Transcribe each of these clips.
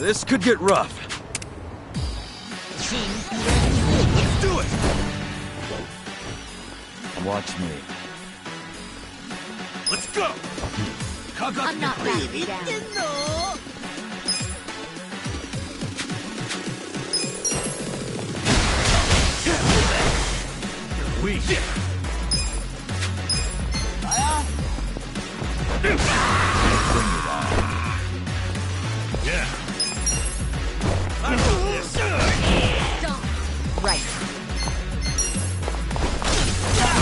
This could get rough. Let's do it! Watch me. Let's go! I'm not backing down. Weak. Bring it on. Yeah. I got this. Stop. Right.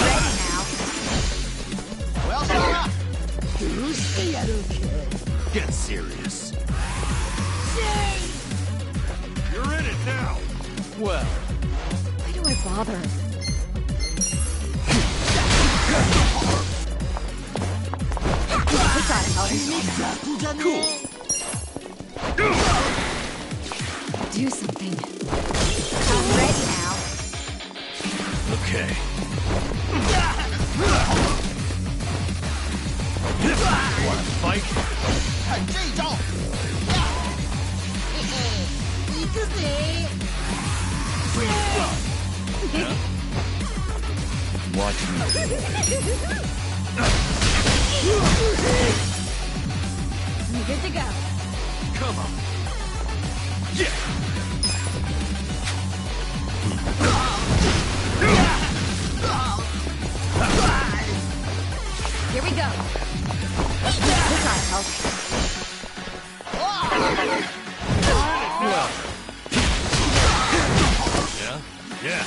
Ready now. Well, Sarah. Get serious. You're in it now. Well, Why do I bother? We got it, Cool. do something. I'm ready now. Okay. Wanna fight? 看这一招！嘿嘿，你自己。 watch me. I'm good to go. Come on. Yeah. Here we go. We got it, Hulk. Well. Yeah? Yeah.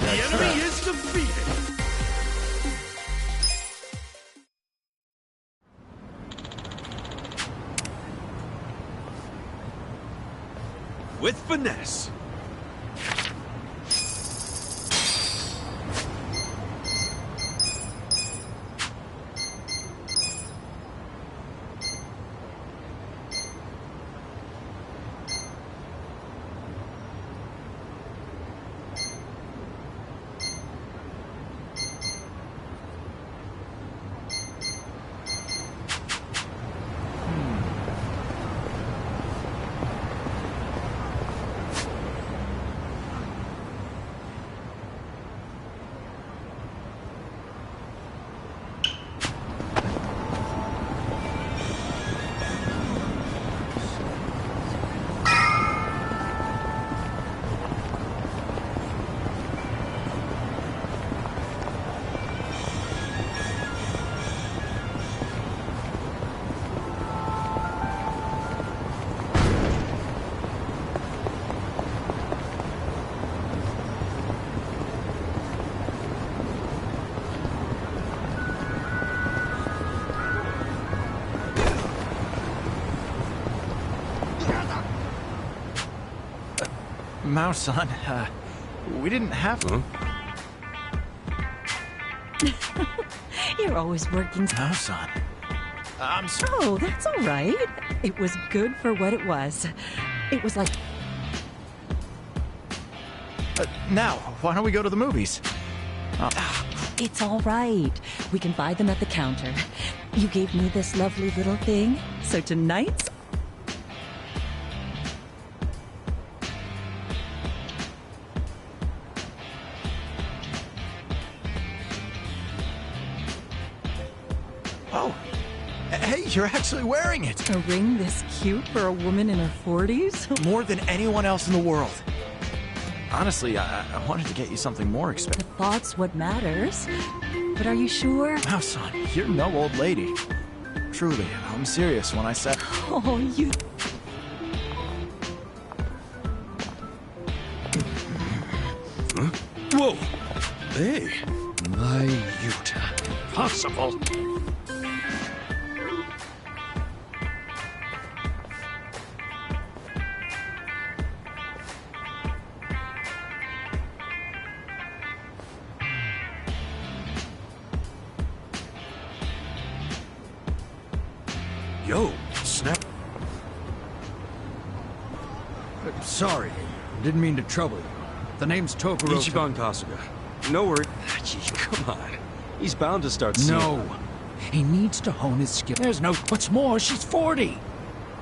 The enemy is defeated. With finesse. Mao-san, we didn't have to. You're always working. Mao-san. I'm sorry. Oh, that's all right. It was good for what it was. It was like... Now, why don't we go to the movies? It's all right. We can buy them at the counter. You gave me this lovely little thing, so tonight's... Oh, hey, you're actually wearing it. A ring this cute for a woman in her 40s? More than anyone else in the world. Honestly, I wanted to get you something more expensive. The thought's what matters. But are you sure? Mao-san, you're no old lady. Truly, I'm serious when I said... Oh, you... Whoa! Hey! My Utah. Impossible! Yo, snap. Sorry, didn't mean to trouble you. The name's Tokoro. Ichiban Kasuga. No worry. Gee, come on. He's bound to start seeing. No, He needs to hone his skill. There's no... What's more, she's 40!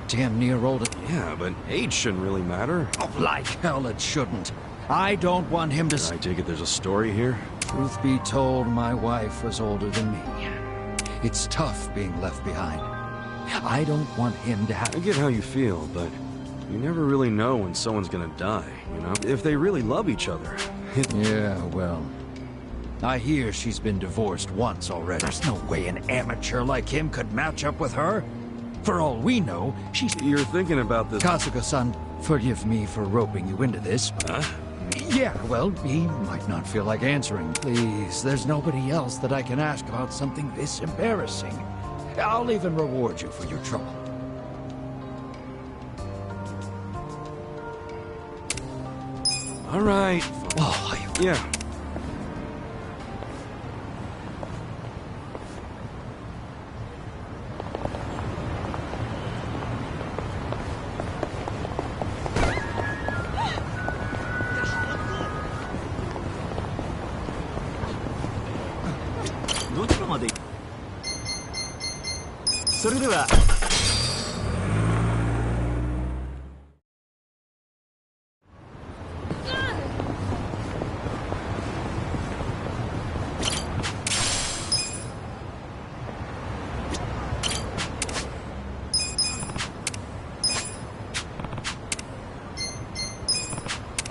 Damn near older. Yeah, but age shouldn't really matter. Oh, like hell it shouldn't. I don't want him to... I take it there's a story here? Truth be told, my wife was older than me. It's tough being left behind. I don't want him to have... I get how you feel, but you never really know when someone's gonna die, you know? If they really love each other. Yeah, well... I hear she's been divorced once already. There's no way an amateur like him could match up with her. For all we know, she's... You're thinking about this... Kasuga-san, forgive me for roping you into this. Huh? Yeah, well, he might not feel like answering. Please, there's nobody else that I can ask about something this embarrassing. I'll even reward you for your trouble. All right. Oh, Yeah.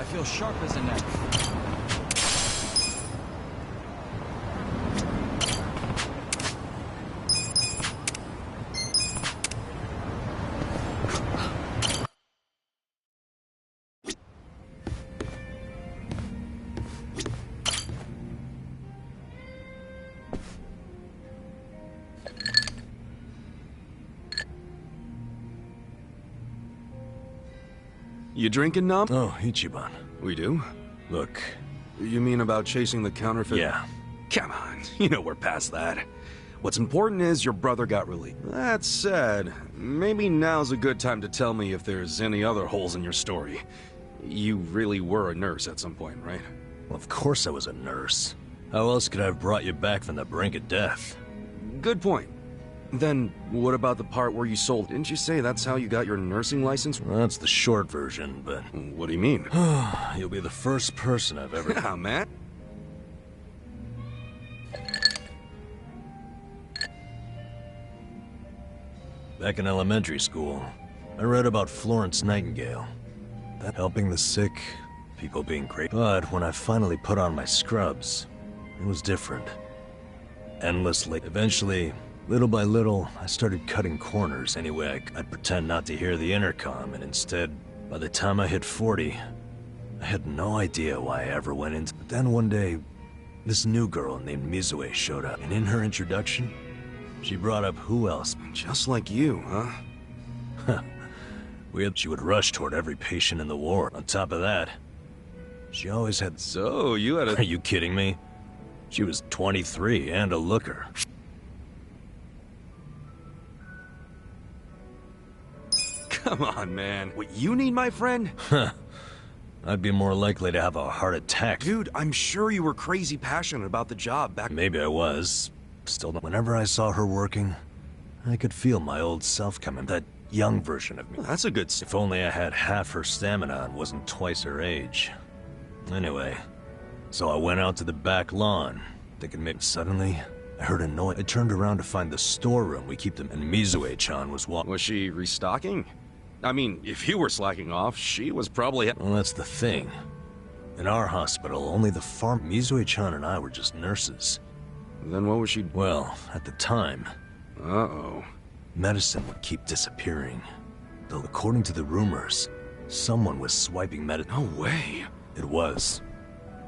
I feel sharp as a knife. You drinking, Nom? Oh, Ichiban. We do? Look. You mean about chasing the counterfeit? Yeah. Come on, you know we're past that. What's important is your brother got released. That said, maybe now's a good time to tell me if there's any other holes in your story. You really were a nurse at some point, right? Well, of course I was a nurse. How else could I have brought you back from the brink of death? Good point. Then, what about the part where you sold? Didn't you say that's how you got your nursing license? Well, that's the short version, but... What do you mean? You'll be the first person I've ever... Yeah, man. Back in elementary school, I read about Florence Nightingale. That helping the sick, people being great. But when I finally put on my scrubs, it was different. Endlessly. Eventually, little by little, I started cutting corners. Anyway, I'd pretend not to hear the intercom, and instead, by the time I hit 40, I had no idea why I ever went into... But then one day, this new girl named Mizue showed up, and in her introduction, she brought up who else. Just like you, huh? She would rush toward every patient in the ward. On top of that, she always had... So, you had a... Are you kidding me? She was 23 and a looker. Come on, man. What you need, my friend? Huh. I'd be more likely to have a heart attack. Dude, I'm sure you were crazy passionate about the job back... Maybe I was. Still, whenever I saw her working, I could feel my old self coming. That young version of me. That's a good... If only I had half her stamina and wasn't twice her age. Anyway, so I went out to the back lawn, thinking maybe... Suddenly, I heard a noise. I turned around to find the storeroom we keep them, and Mizue-chan was walking. Was she restocking? I mean, if you were slacking off, she was probably... Well, that's the thing. In our hospital, only the farm... Mizue-chan and I were just nurses. Then what was she... Well, at the time... Uh-oh. Medicine would keep disappearing. Though according to the rumors, someone was swiping medicine. No way. It was.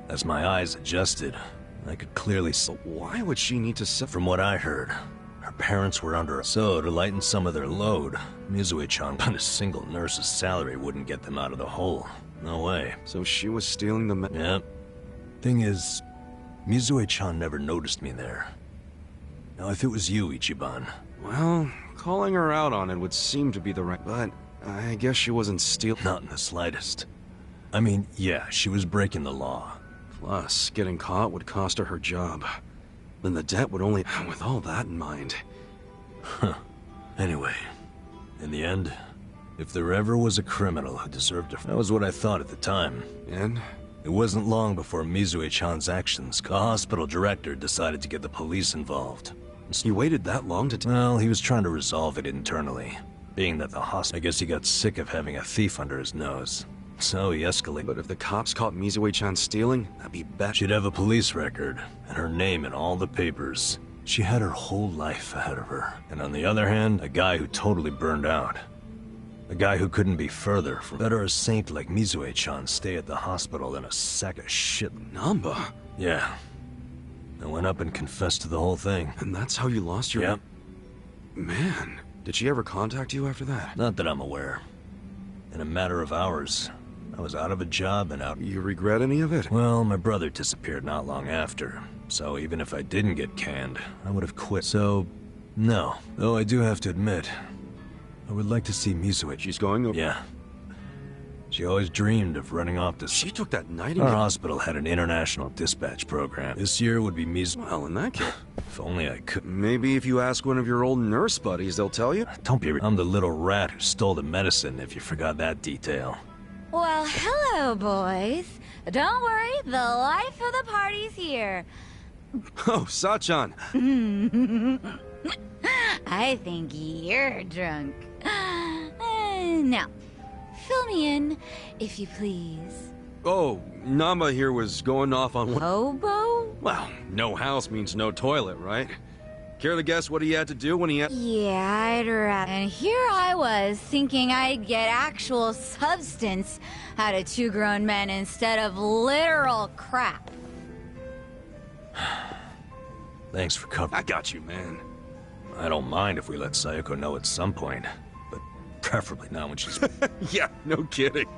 As my eyes adjusted, I could clearly see... Why would she need to... From what I heard, her parents were under... So, to lighten some of their load, Mizue-chan, but a single nurse's salary wouldn't get them out of the hole. No way. So she was stealing the Yep. Thing is, Mizue-chan never noticed me there. Now, if it was you, Ichiban... Well, calling her out on it would seem to be the right... But I guess she wasn't stealing... Not in the slightest. I mean, yeah, she was breaking the law. Plus, getting caught would cost her her job. Then the debt would only... With all that in mind... Anyway, in the end, if there ever was a criminal who deserved it, that was what I thought at the time. And? It wasn't long before Mizue-chan's actions, the hospital director decided to get the police involved. You waited that long to... Well, he was trying to resolve it internally. Being that the hospital... I guess he got sick of having a thief under his nose. So he escalated. But if the cops caught Mizue-chan stealing, that'd be bad. She'd have a police record, and her name in all the papers. She had her whole life ahead of her. And on the other hand, a guy who totally burned out. A guy who couldn't be further from... Better a saint like Mizue-chan stay at the hospital than a sack of shit. Namba? Yeah. I went up and confessed to the whole thing. And that's how you lost your... Yep. Man, did she ever contact you after that? Not that I'm aware. In a matter of hours, I was out of a job and out... You regret any of it? Well, my brother disappeared not long after. So even if I didn't get canned, I would have quit. So, no. Though I do have to admit, I would like to see Mizue. She's going over... Yeah. She always dreamed of running off to... She took that Our nightingale... hospital had an international dispatch program. This year would be Mizue. Well, in that case... If only I could... Maybe if you ask one of your old nurse buddies, they'll tell you. Don't be... I'm the little rat who stole the medicine, if you forgot that detail. Well, hello, boys. Don't worry, the life of the party's here. Oh, Sachan. I think you're drunk. Now, fill me in, if you please. Oh, Namba here was going off on one... Hobo? Well, no house means no toilet, right? Care to guess what he had to do when he had... Yeah, I'd rather. And here I was, thinking I'd get actual substance out of two grown men instead of literal crap. Thanks for covering. I got you, man. I don't mind if we let Sayoko know at some point, but preferably not when she's... Yeah, no kidding.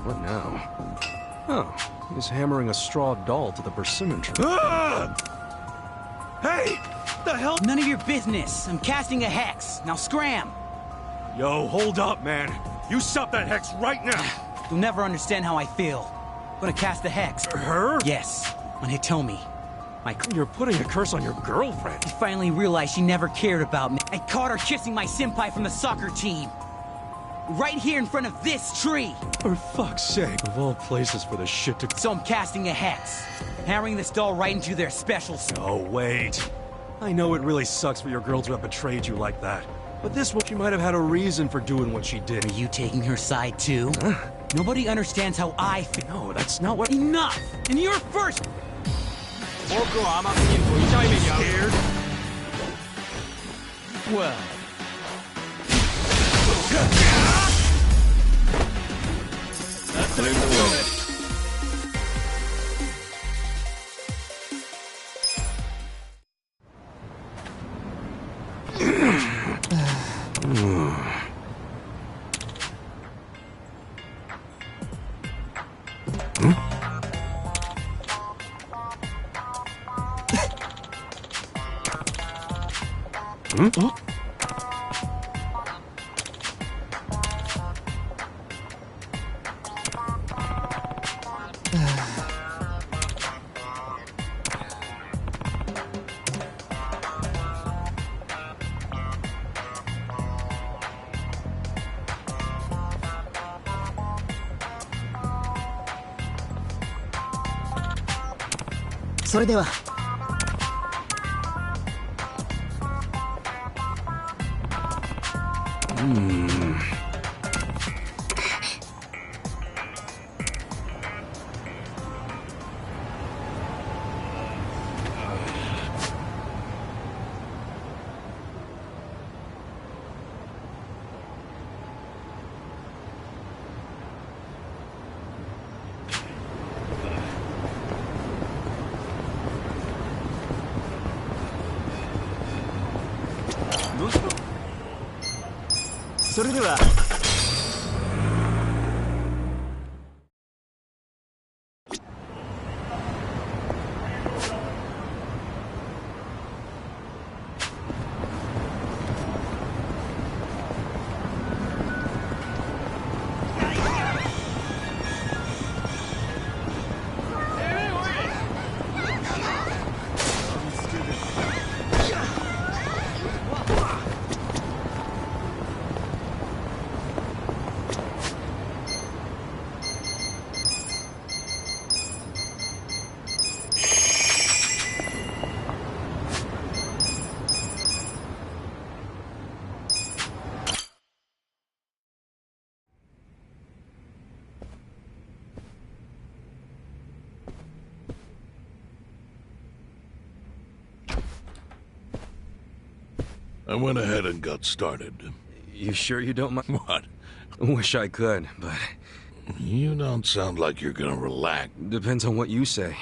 What now? Oh, he's hammering a straw doll to the persimmon tree. Hey! The hell? None of your business. I'm casting a hex. Now scram. Yo, hold up, man. You stop that hex right now. You'll never understand how I feel. I'm gonna cast the hex. Her? Yes, on Hitomi. You're putting a curse on your girlfriend. I finally realized she never cared about me. I caught her kissing my senpai from the soccer team. Right here in front of this tree. For fuck's sake, of all places for the shit to... So I'm casting a hex. Hammering this doll right into their special... Oh, wait. I know it really sucks for your girl to have betrayed you like that. But this one, she might have had a reason for doing what she did. Are you taking her side too? Huh? Nobody understands how I feel. No, that's not what... Enough! And you're first! Scared? Well...それでは。それでは。I went ahead and got started. You sure you don't mind? What? Wish I could, but You don't sound like you're gonna relax. depends on what you say.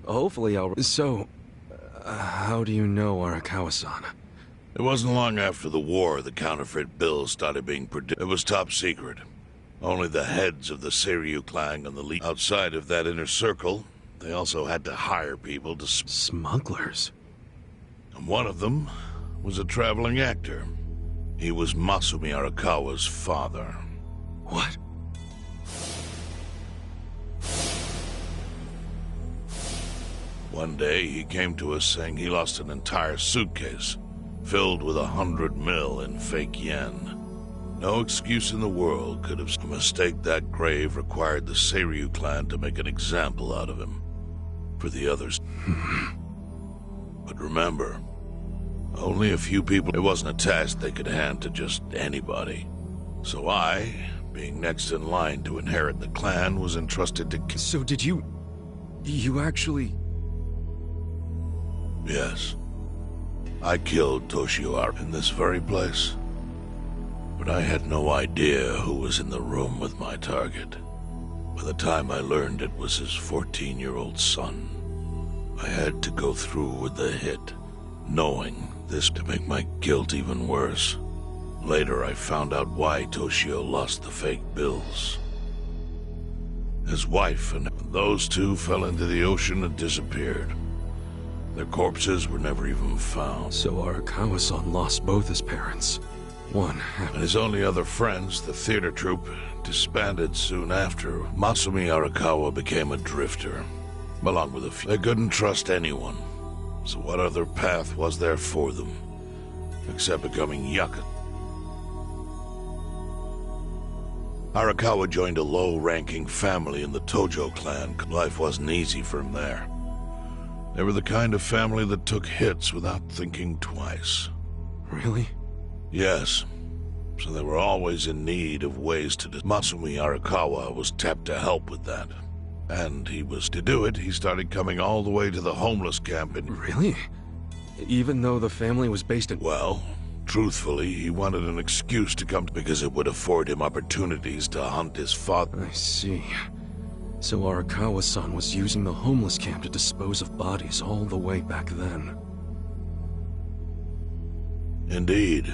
Hopefully I'll... So, how do you know Arakawa-san? It wasn't long after the war the counterfeit bills started being produced. It was top secret. Only the heads of the Seiryu clan and the lead. Outside of that inner circle, they also had to hire people to... Smugglers? And one of them was a traveling actor. He was Masumi Arakawa's father. What? One day, he came to us saying he lost an entire suitcase filled with 100 mil in fake yen. No excuse in the world could have... A mistake that grave required the Seiryu clan to make an example out of him. For the others. But remember, only a few people... It wasn't a task they could hand to just anybody. So I, being next in line to inherit the clan, was entrusted to... So did you... You actually... Yes. I killed Toshio in this very place. But I had no idea who was in the room with my target. By the time I learned it was his 14-year-old son, I had to go through with the hit, knowing this to make my guilt even worse. Later I found out why Toshio lost the fake bills. His wife and those two fell into the ocean and disappeared. Their corpses were never even found. So Arakawa-san lost both his parents. One... And his only other friends, the theater troupe, disbanded soon after. Masumi Arakawa became a drifter, along with a few. They couldn't trust anyone. So what other path was there for them, except becoming Yakuza? Arakawa joined a low-ranking family in the Tojo clan. Life wasn't easy for him there. They were the kind of family that took hits without thinking twice. Really? Yes. So they were always in need of ways to... Masumi Arakawa was tapped to help with that. And he was... To do it, he started coming all the way to the homeless camp in... Really? Even though the family was based in... Well, truthfully, he wanted an excuse to come because it would afford him opportunities to hunt his father. I see. So Arakawa-san was using the homeless camp to dispose of bodies all the way back then. Indeed.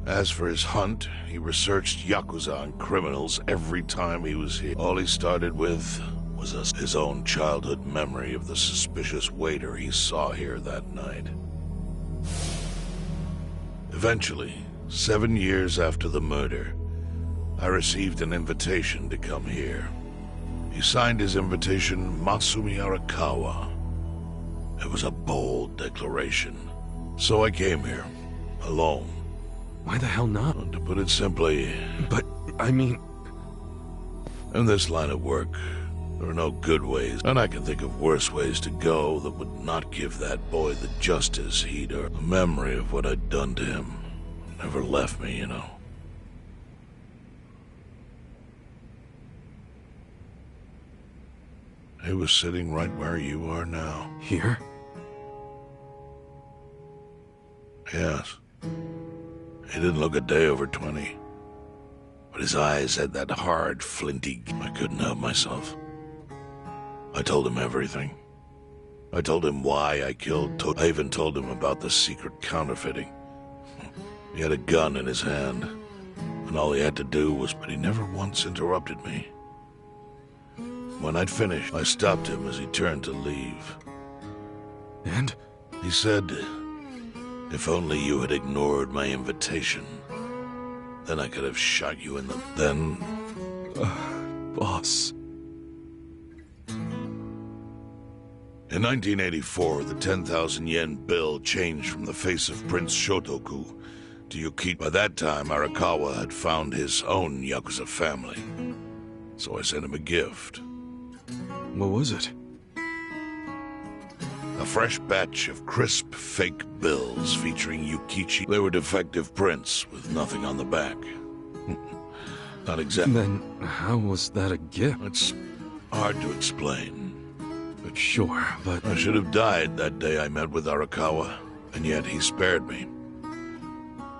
As for his hunt, he researched Yakuza and criminals every time he was here. All he started with was his own childhood memory of the suspicious waiter he saw here that night. Eventually, 7 years after the murder, I received an invitation to come here. He signed his invitation Masumi Arakawa. It was a bold declaration. So I came here, alone. Why the hell not? To put it simply... But, I mean... In this line of work, there are no good ways, and I can think of worse ways to go that would not give that boy the justice he'd earned. The memory of what I'd done to him never left me, you know. He was sitting right where you are now. Here? Yes. He didn't look a day over 20. But his eyes had that hard, flinty... I couldn't help myself. I told him everything. I told him why I killed Toad. I even told him about the secret counterfeiting. He had a gun in his hand, And all he had to do was, but he never once interrupted me. When I'd finished, I stopped him as he turned to leave. And? He said, if only you had ignored my invitation, then I could have shot you in the... Then... Boss. In 1984, the 10,000 yen bill changed from the face of Prince Shotoku to Yuki. By that time, Arakawa had found his own Yakuza family. So I sent him a gift. What was it? A fresh batch of crisp, fake bills featuring Yukichi. They were defective prints with nothing on the back. Not exactly. Then, how was that a gift? It's hard to explain. Sure, but... I should have died that day I met with Arakawa, and yet he spared me.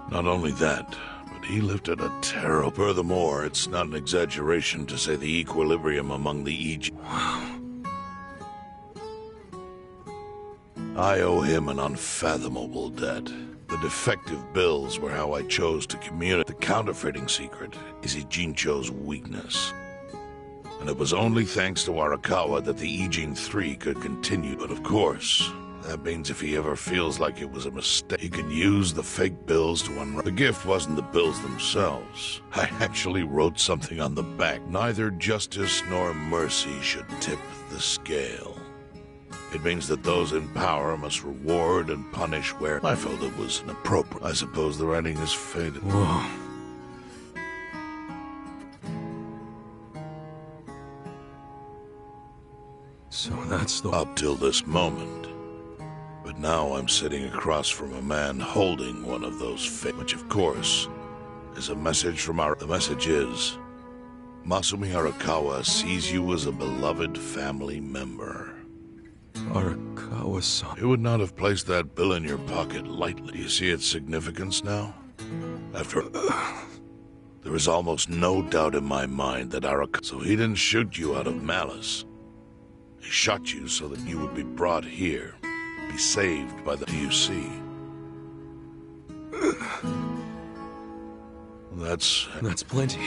Not only that, but he lifted a terrible... Furthermore, it's not an exaggeration to say the equilibrium among the Egypt... Wow. I owe him an unfathomable debt. The defective bills were how I chose to communicate. The counterfeiting secret is Ijincho's weakness. And it was only thanks to Arakawa that the Ijin 3 could continue. But of course, that means if he ever feels like it was a mistake, he could use the fake bills to unwrap. The gift wasn't the bills themselves. I actually wrote something on the back. Neither justice nor mercy should tip the scale. It means that those in power must reward and punish where I felt it was inappropriate. I suppose the writing is faded. Whoa. So that's the... Up till this moment. But now I'm sitting across from a man holding one of those which of course is a message from our... The message is, Masumi Arakawa sees you as a beloved family member. Arakawa-san. You would not have placed that bill in your pocket lightly. Do you see its significance now? After... There is almost no doubt in my mind that Arakawa... So he didn't shoot you out of malice. He shot you so that you would be brought here, be saved by the... Do you see? That's plenty.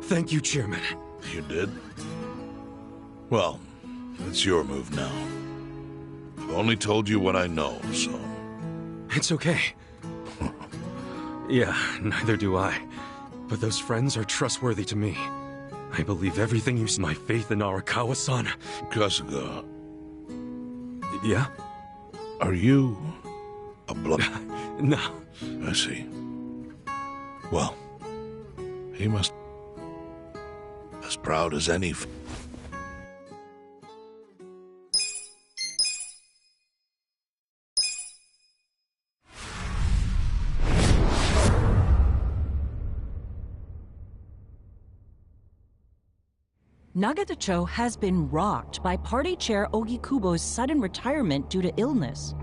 Thank you, Chairman. You did? Well, it's your move now. I've only told you what I know, so... It's okay. Yeah, neither do I. But those friends are trustworthy to me. I believe everything you say. My faith in Arakawa-san. Kasuga. Yeah? Are you... a No. I see. Well, he must... as proud as any... Nagatacho has been rocked by Party Chair Ogikubo's sudden retirement due to illness.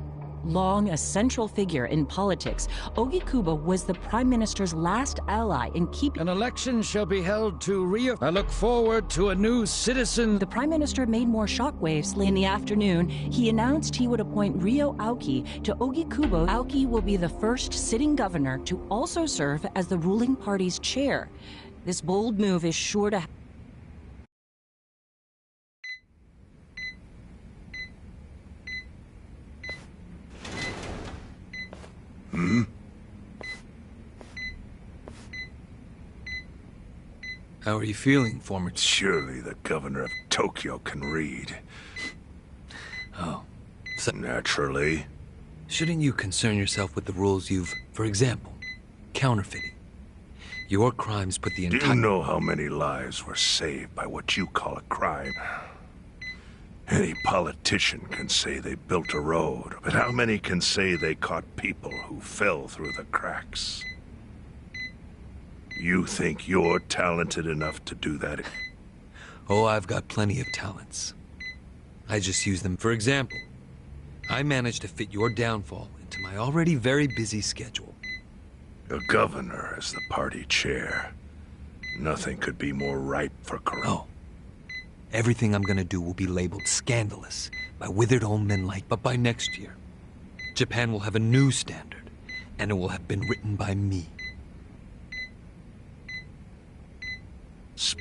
Long a central figure in politics, Ogikubo was the Prime Minister's last ally in keeping... An election shall be held to I look forward to a new citizen... The Prime Minister made more shockwaves. In the afternoon, he announced he would appoint Ryo Aoki to Ogikubo. Aoki will be the first sitting governor to also serve as the ruling party's chair. This bold move is sure to... How are you feeling, former... Surely the governor of Tokyo can read. Oh. Naturally. Shouldn't you concern yourself with the rules you've... For example, counterfeiting. Your crimes put the entire... Do you know how many lives were saved by what you call a crime? Any politician can say they built a road, but how many can say they caught people who fell through the cracks? You think you're talented enough to do that? Oh, I've got plenty of talents. I just use them. For example, I managed to fit your downfall into my already very busy schedule. A governor as the party chair. Nothing could be more ripe for corruption. Oh. Everything I'm gonna do will be labeled scandalous by withered old men like... But by next year, Japan will have a new standard, and it will have been written by me.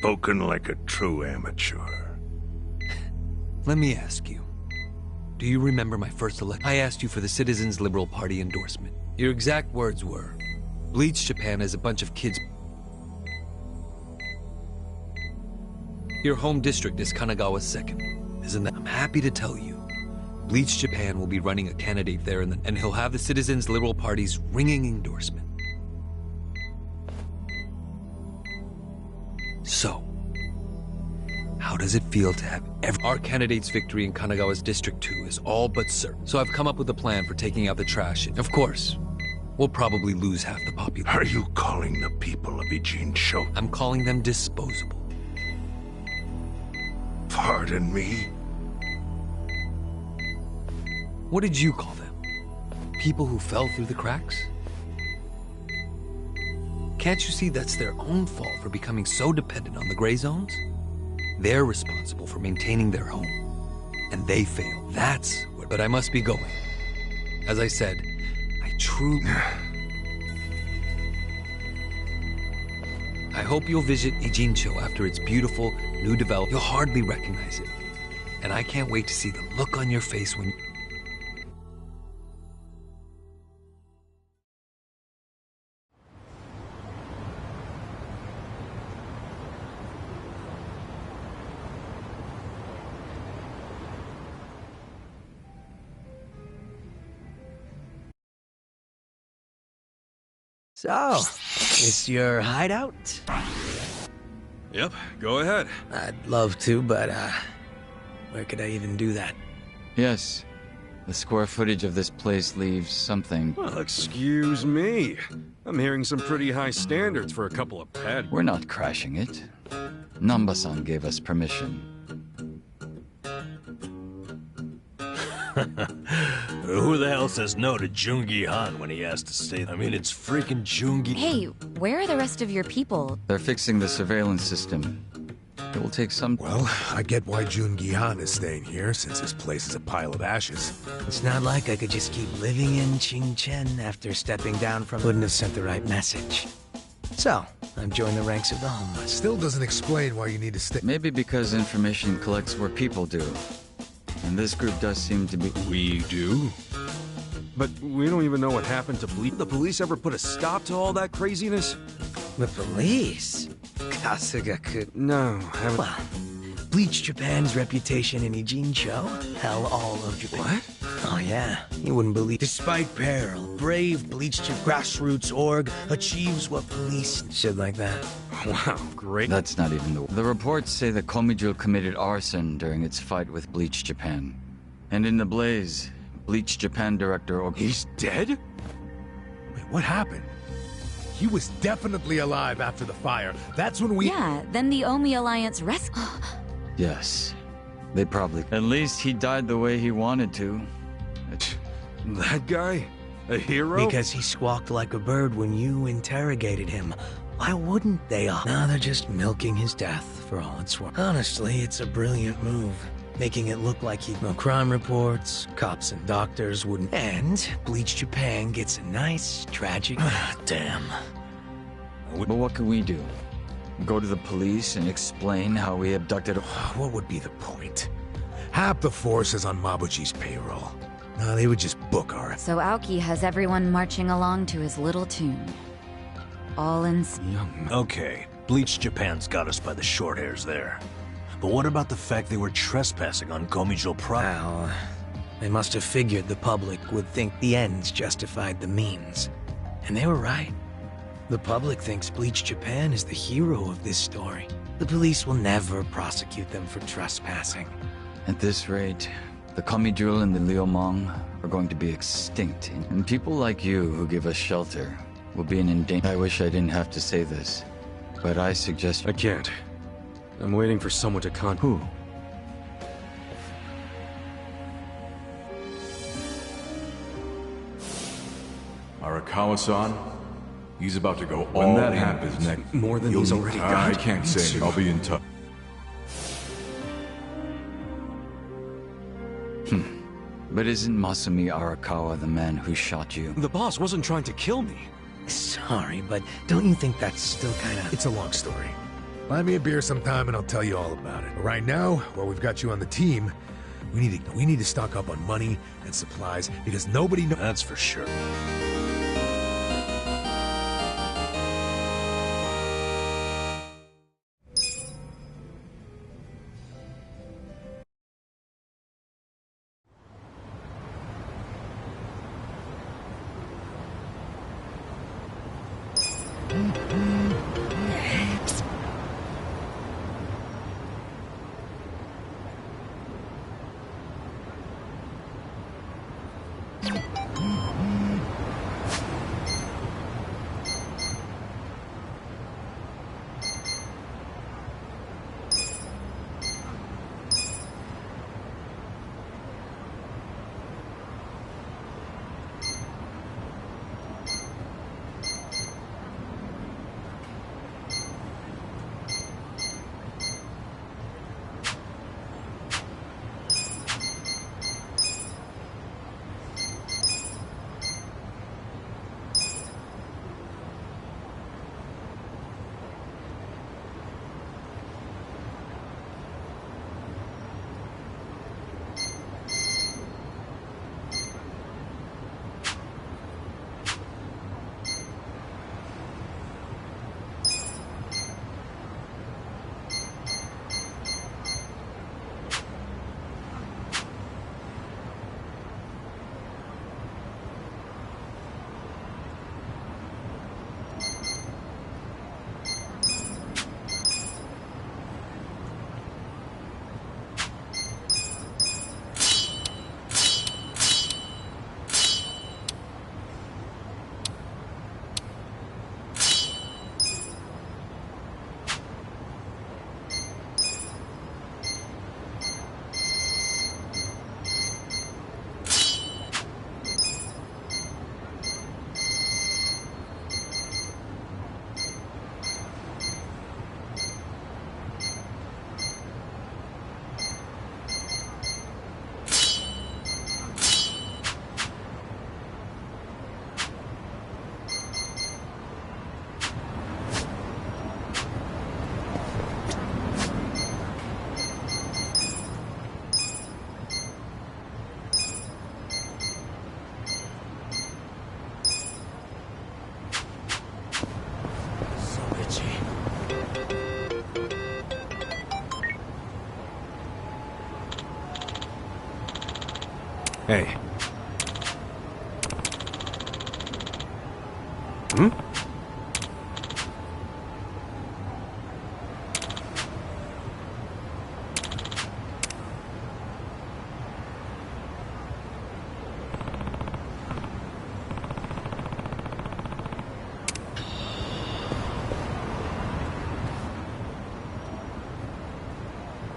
Spoken like a true amateur. Let me ask you. Do you remember my first election? I asked you for the Citizens Liberal Party endorsement. Your exact words were, Bleach Japan is a bunch of kids. Your home district is Kanagawa's second. Isn't that? I'm happy to tell you. Bleach Japan will be running a candidate there and he'll have the Citizens Liberal Party's ringing endorsement. So, how does it feel to have our candidate's victory in Kanagawa's District 2 is all but certain. So I've come up with a plan for taking out the trash. And of course, we'll probably lose half the population. Are you calling the people of Ijincho? I'm calling them disposable. Pardon me? What did you call them? People who fell through the cracks? Can't you see that's their own fault for becoming so dependent on the gray zones? They're responsible for maintaining their home. And they fail. That's what... But I must be going. As I said, I truly... I hope you'll visit Ijincho after its beautiful, new development. You'll hardly recognize it. And I can't wait to see the look on your face when... So, is your hideout? Yep, go ahead. I'd love to, but, where could I even do that? Yes. The square footage of this place leaves something. Well, excuse me. I'm hearing some pretty high standards for a couple of pad... We're not crashing it. Namba-san gave us permission. Who the hell says no to Jungi Han when he has to stay? I mean, it's freaking Jungi. Hey, where are the rest of your people? They're fixing the surveillance system. It will take some... Well, I get why Jungi Han is staying here, since this place is a pile of ashes. It's not like I could just keep living in Qingchen after stepping down from... Wouldn't have sent the right message. So, I've joined the ranks of the homeless. Still doesn't explain why you need to stay... Maybe because information collects where people do. And this group does seem to be... We do? But we don't even know what happened to Bleach. The police ever put a stop to all that craziness? The police? Kasuga could... No, haven't... Well, Bleach Japan's reputation in Ijincho, hell, all of Japan. What? Oh yeah, you wouldn't believe. Despite peril, brave Bleach grassroots org achieves what police... Shit like that. Wow, great. That's not even the reports say that Komijul committed arson during its fight with Bleach Japan. And in the blaze, Bleach Japan director... He's dead? Wait, what happened? He was definitely alive after the fire. That's when we... Yeah, then the Omi Alliance rescued... Yes. They probably... At least he died the way he wanted to. That guy? A hero? Because he squawked like a bird when you interrogated him. Why wouldn't they all? Now they're just milking his death for all it's worth. Honestly, it's a brilliant move. Making it look like he'd no crime reports, cops and doctors wouldn't... And Bleach Japan gets a nice, tragic... Damn. But what can we do? Go to the police and explain how we abducted... What would be the point? Half the force is on Mabuchi's payroll. No, they would just book our... So Aoki has everyone marching along to his little tune. All in... Okay, Bleach Japan's got us by the short hairs there. But what about the fact they were trespassing on Komijul property? Well, they must have figured the public would think the ends justified the means. And they were right. The public thinks Bleach Japan is the hero of this story. The police will never prosecute them for trespassing. At this rate, the Komijul and the Liumang are going to be extinct. And people like you who give us shelter will be in danger. I wish I didn't have to say this, but I suggest... I can't. I'm waiting for someone to Who? Arakawa-san? He's about to go When all that in happens, his neck. more than he's already got. I can't say. I'll be in touch. But isn't Masumi Arakawa the man who shot you? The boss wasn't trying to kill me. Sorry, but don't you think that's still kinda... It's a long story. Buy me a beer sometime and I'll tell you all about it. But right now, while we've got you on the team, we need to stock up on money and supplies because nobody knows. That's for sure. Hey. Hmm?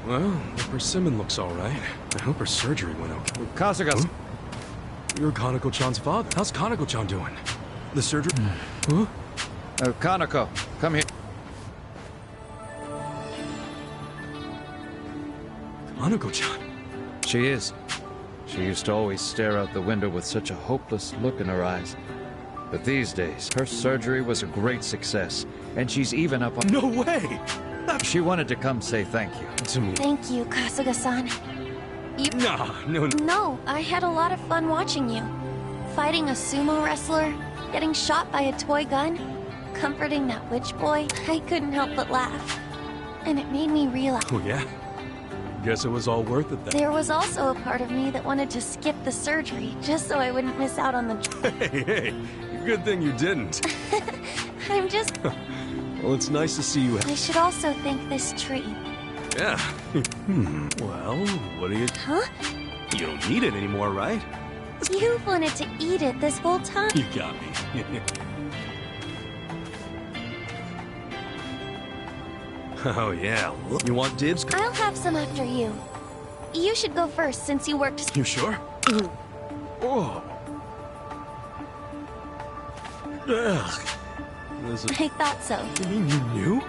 Well, the persimmon looks all right. I hope her surgery went okay. Kasuga's... Huh? You're Kanako-chan's father. How's Kanako-chan doing? The surgery... Huh? Kanako, come here. Kanako-chan? She is. She used to always stare out the window with such a hopeless look in her eyes. But these days, her surgery was a great success, and she's even up on... No way! She wanted to come say thank you. To me. Thank you, Kasuga-san. No. No, I had a lot of fun watching you. Fighting a sumo wrestler, getting shot by a toy gun, comforting that witch boy. I couldn't help but laugh. And it made me realize... Oh, yeah? Guess it was all worth it then. There was also a part of me that wanted to skip the surgery, just so I wouldn't miss out on the... Hey, good thing you didn't. I'm just... Well, it's nice to see you. I should also thank this tree. Yeah. Well, what do you... Huh? You don't need it anymore, right? You've wanted to eat it this whole time. You got me. Oh, yeah. You want dibs? I'll have some after you. You should go first, since you worked... You sure? Oh. Ugh. I thought so. You mean you knew?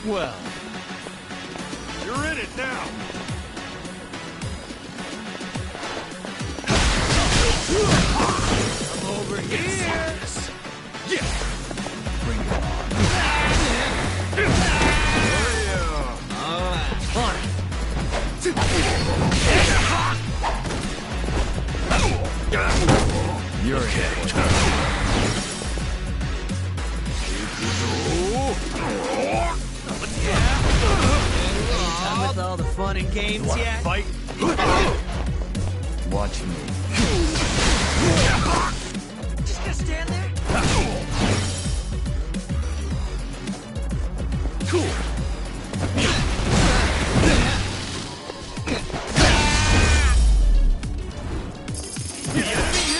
Well, You're in it now. I'm over here. Yeah. Bring it on. You're okay. Done with all the fun and games yet? Fight. Watch me. Just gonna stand there?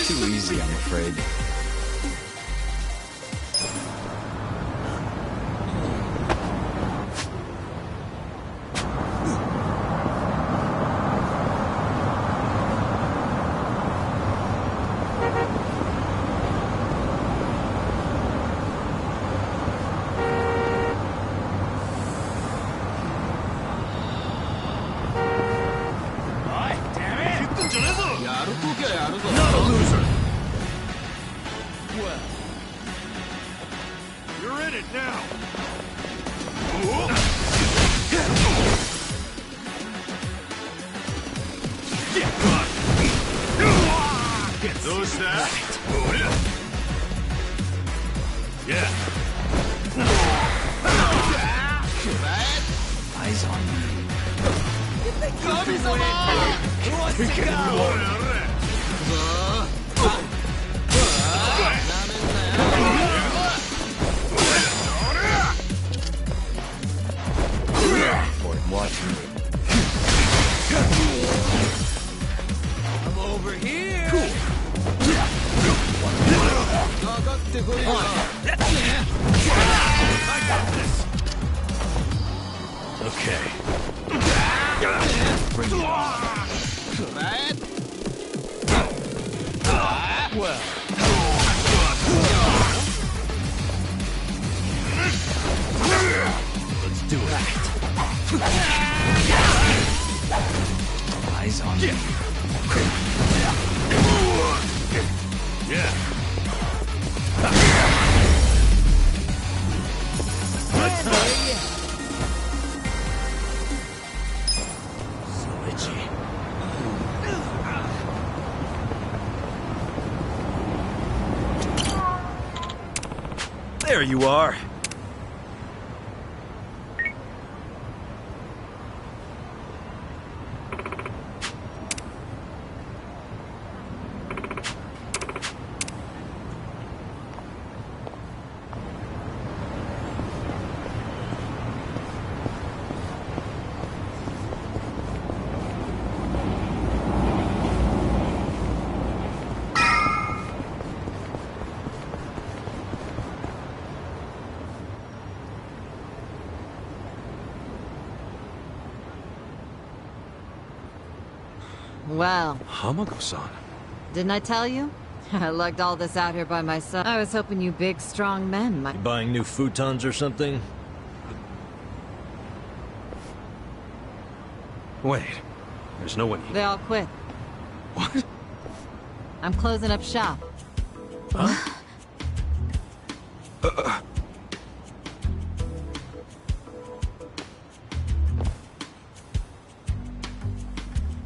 Too easy, I'm afraid. Not a loser. Well, You're in it now. Who's that? Yeah. Eyes on me. Who wants to go? Watch me. I'm over here. I got this. Okay. Bring it on. well. Let's do it. Eyes on me. Yeah. So itchy. There you are. Well, Hamako-san. didn't I tell you? I lugged all this out here by myself. I was hoping you big, strong men might... You buying new futons or something? Wait. There's no one here. They all quit. What? I'm closing up shop. Huh?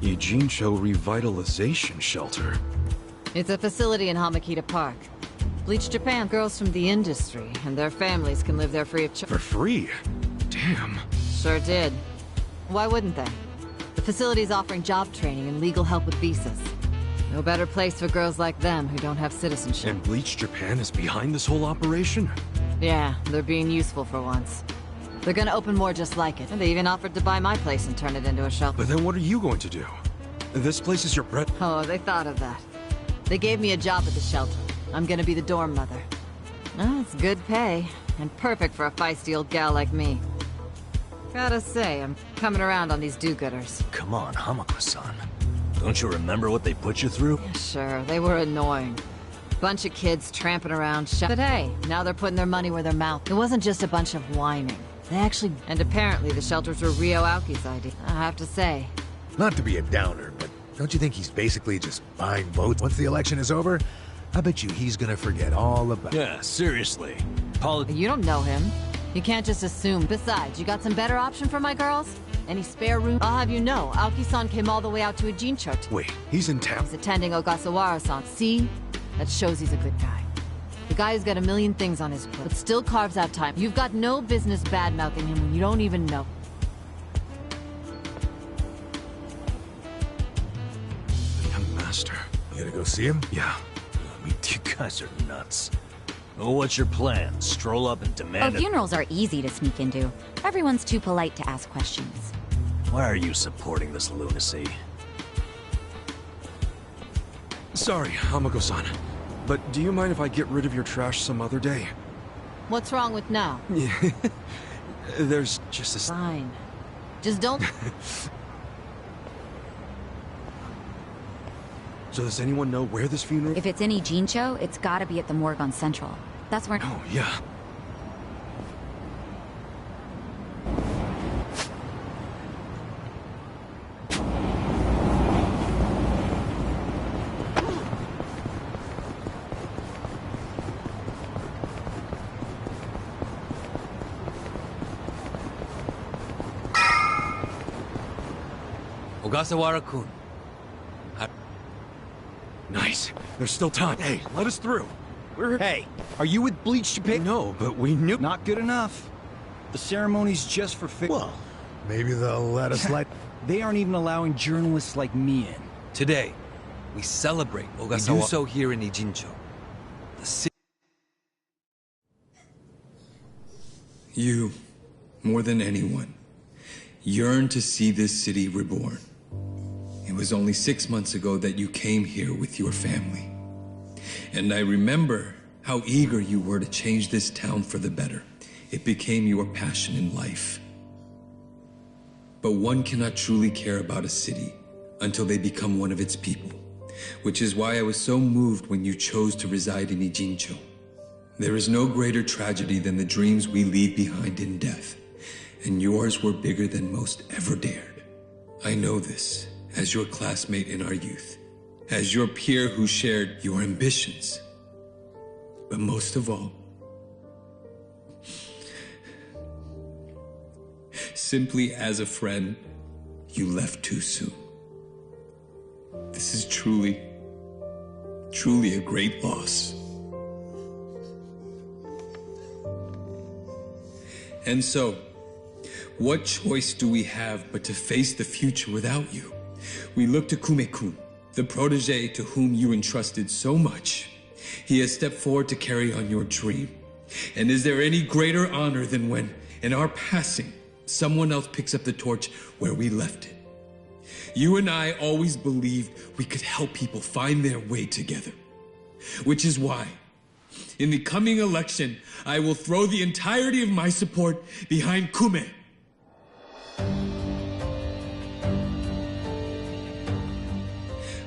Eugene-cho Revitalization Shelter. It's a facility in Hamakita Park. Bleach Japan, girls from the industry, and their families can live there free of charge. For free? Damn. Sure did. Why wouldn't they? The facility's offering job training and legal help with visas. No better place for girls like them who don't have citizenship. And Bleach Japan is behind this whole operation? Yeah, they're being useful for once. They're gonna open more just like it. And they even offered to buy my place and turn it into a shelter. But then what are you going to do? This place is your bread. Oh, they thought of that. They gave me a job at the shelter. I'm gonna be the dorm mother. Oh, it's good pay, and perfect for a feisty old gal like me. Gotta say, I'm coming around on these do-gooders. Come on, Hamako-san. Don't you remember what they put you through? Yeah, sure, they were annoying. Bunch of kids tramping around, but hey, now they're putting their money where their mouth. It wasn't just a bunch of whining. They actually... And apparently the shelters were Ryo Aoki's idea. I have to say. Not to be a downer, but don't you think he's basically just buying votes? Once the election is over, I bet you he's gonna forget all about it. Yeah, seriously. You don't know him. You can't just assume. Besides, you got some better option for my girls? Any spare room? I'll have you know, Aoki-san came all the way out to Ijincho. Wait, he's in town? He's attending Ogasawara-san. See? That shows he's a good guy. The guy who's got a million things on his plate, but still carves out time. You've got no business bad-mouthing him when you don't even know. The young master. You gonna go see him? Yeah. I mean, you guys are nuts. Well, what's your plan? Stroll up and demand funerals are easy to sneak into. Everyone's too polite to ask questions. Why are you supporting this lunacy? Sorry, Hamako-san. But do you mind if I get rid of your trash some other day? What's wrong with now? Yeah. There's just a... Fine. Just don't... So does anyone know where this funeral... If it's in Ijincho, it's gotta be at the morgue on Central. That's where... Oh, yeah. Ogasawara-kun. Nice. There's still time. Hey, let us through. Hey, are you with Bleach Japan? No, but we knew... Not good enough. The ceremony's just for Well, maybe they'll let us let... They aren't even allowing journalists like me in. Today, we celebrate Ogasawara. We do so here in Ijincho. The city... You, more than anyone, yearn to see this city reborn. It was only 6 months ago that you came here with your family. And I remember how eager you were to change this town for the better. It became your passion in life. But one cannot truly care about a city until they become one of its people, which is why I was so moved when you chose to reside in Ijincho. There is no greater tragedy than the dreams we leave behind in death, and yours were bigger than most ever dared. I know this as your classmate in our youth, as your peer who shared your ambitions. But most of all, simply as a friend, you left too soon. This is truly a great loss. And so, what choice do we have but to face the future without you? We look to Kume-kun, the protege to whom you entrusted so much. He has stepped forward to carry on your dream. And is there any greater honor than when, in our passing, someone else picks up the torch where we left it? You and I always believed we could help people find their way together. Which is why, in the coming election, I will throw the entirety of my support behind Kume.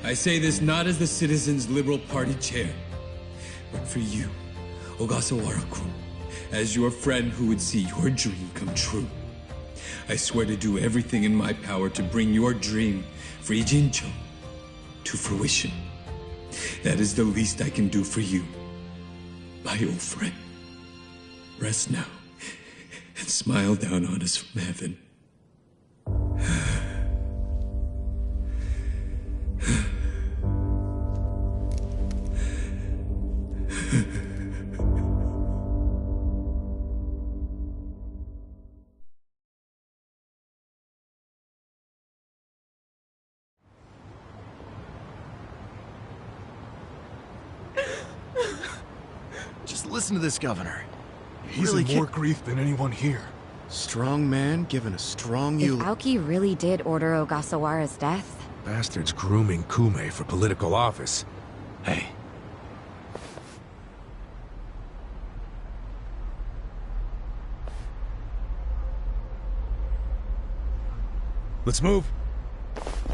I say this not as the Citizens Liberal Party chair, but for you, Ogasawara-kun, as your friend who would see your dream come true. I swear to do everything in my power to bring your dream for Ijincho to fruition. That is the least I can do for you, my old friend. Rest now and smile down on us from heaven. Just listen to this governor. He's in more grief than anyone here. Strong man given a strong If Aoki really did order Ogasawara's death... Bastards grooming Kume for political office. Hey. Let's move.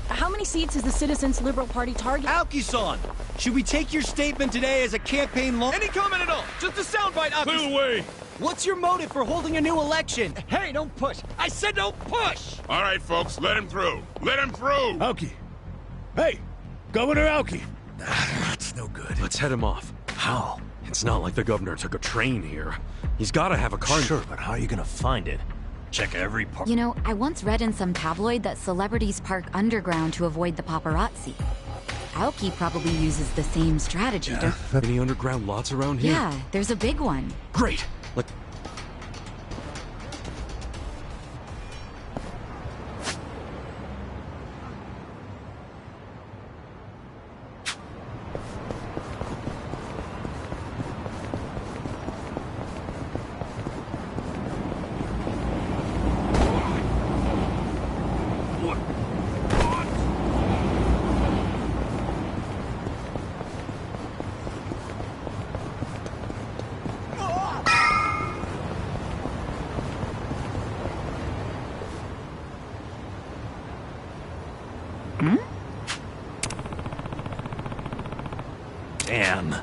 How many seats is the Citizens Liberal Party target? Aoki-san, should we take your statement today as a campaign law? Any comment at all? Just a soundbite, Clear the way! What's your motive for holding a new election? Hey, don't push! I said don't push! All right, folks, let him through. Let him through! Aoki! Hey! Governor Aoki! That's no good. Let's head him off. How? It's not like the governor took a train here. He's gotta have a car. Sure, but how are you gonna find it? Check every part. You know, I once read in some tabloid that celebrities park underground to avoid the paparazzi. Aoki probably uses the same strategy to... Any underground lots around here? Yeah, there's a big one. Great! Let... Damn.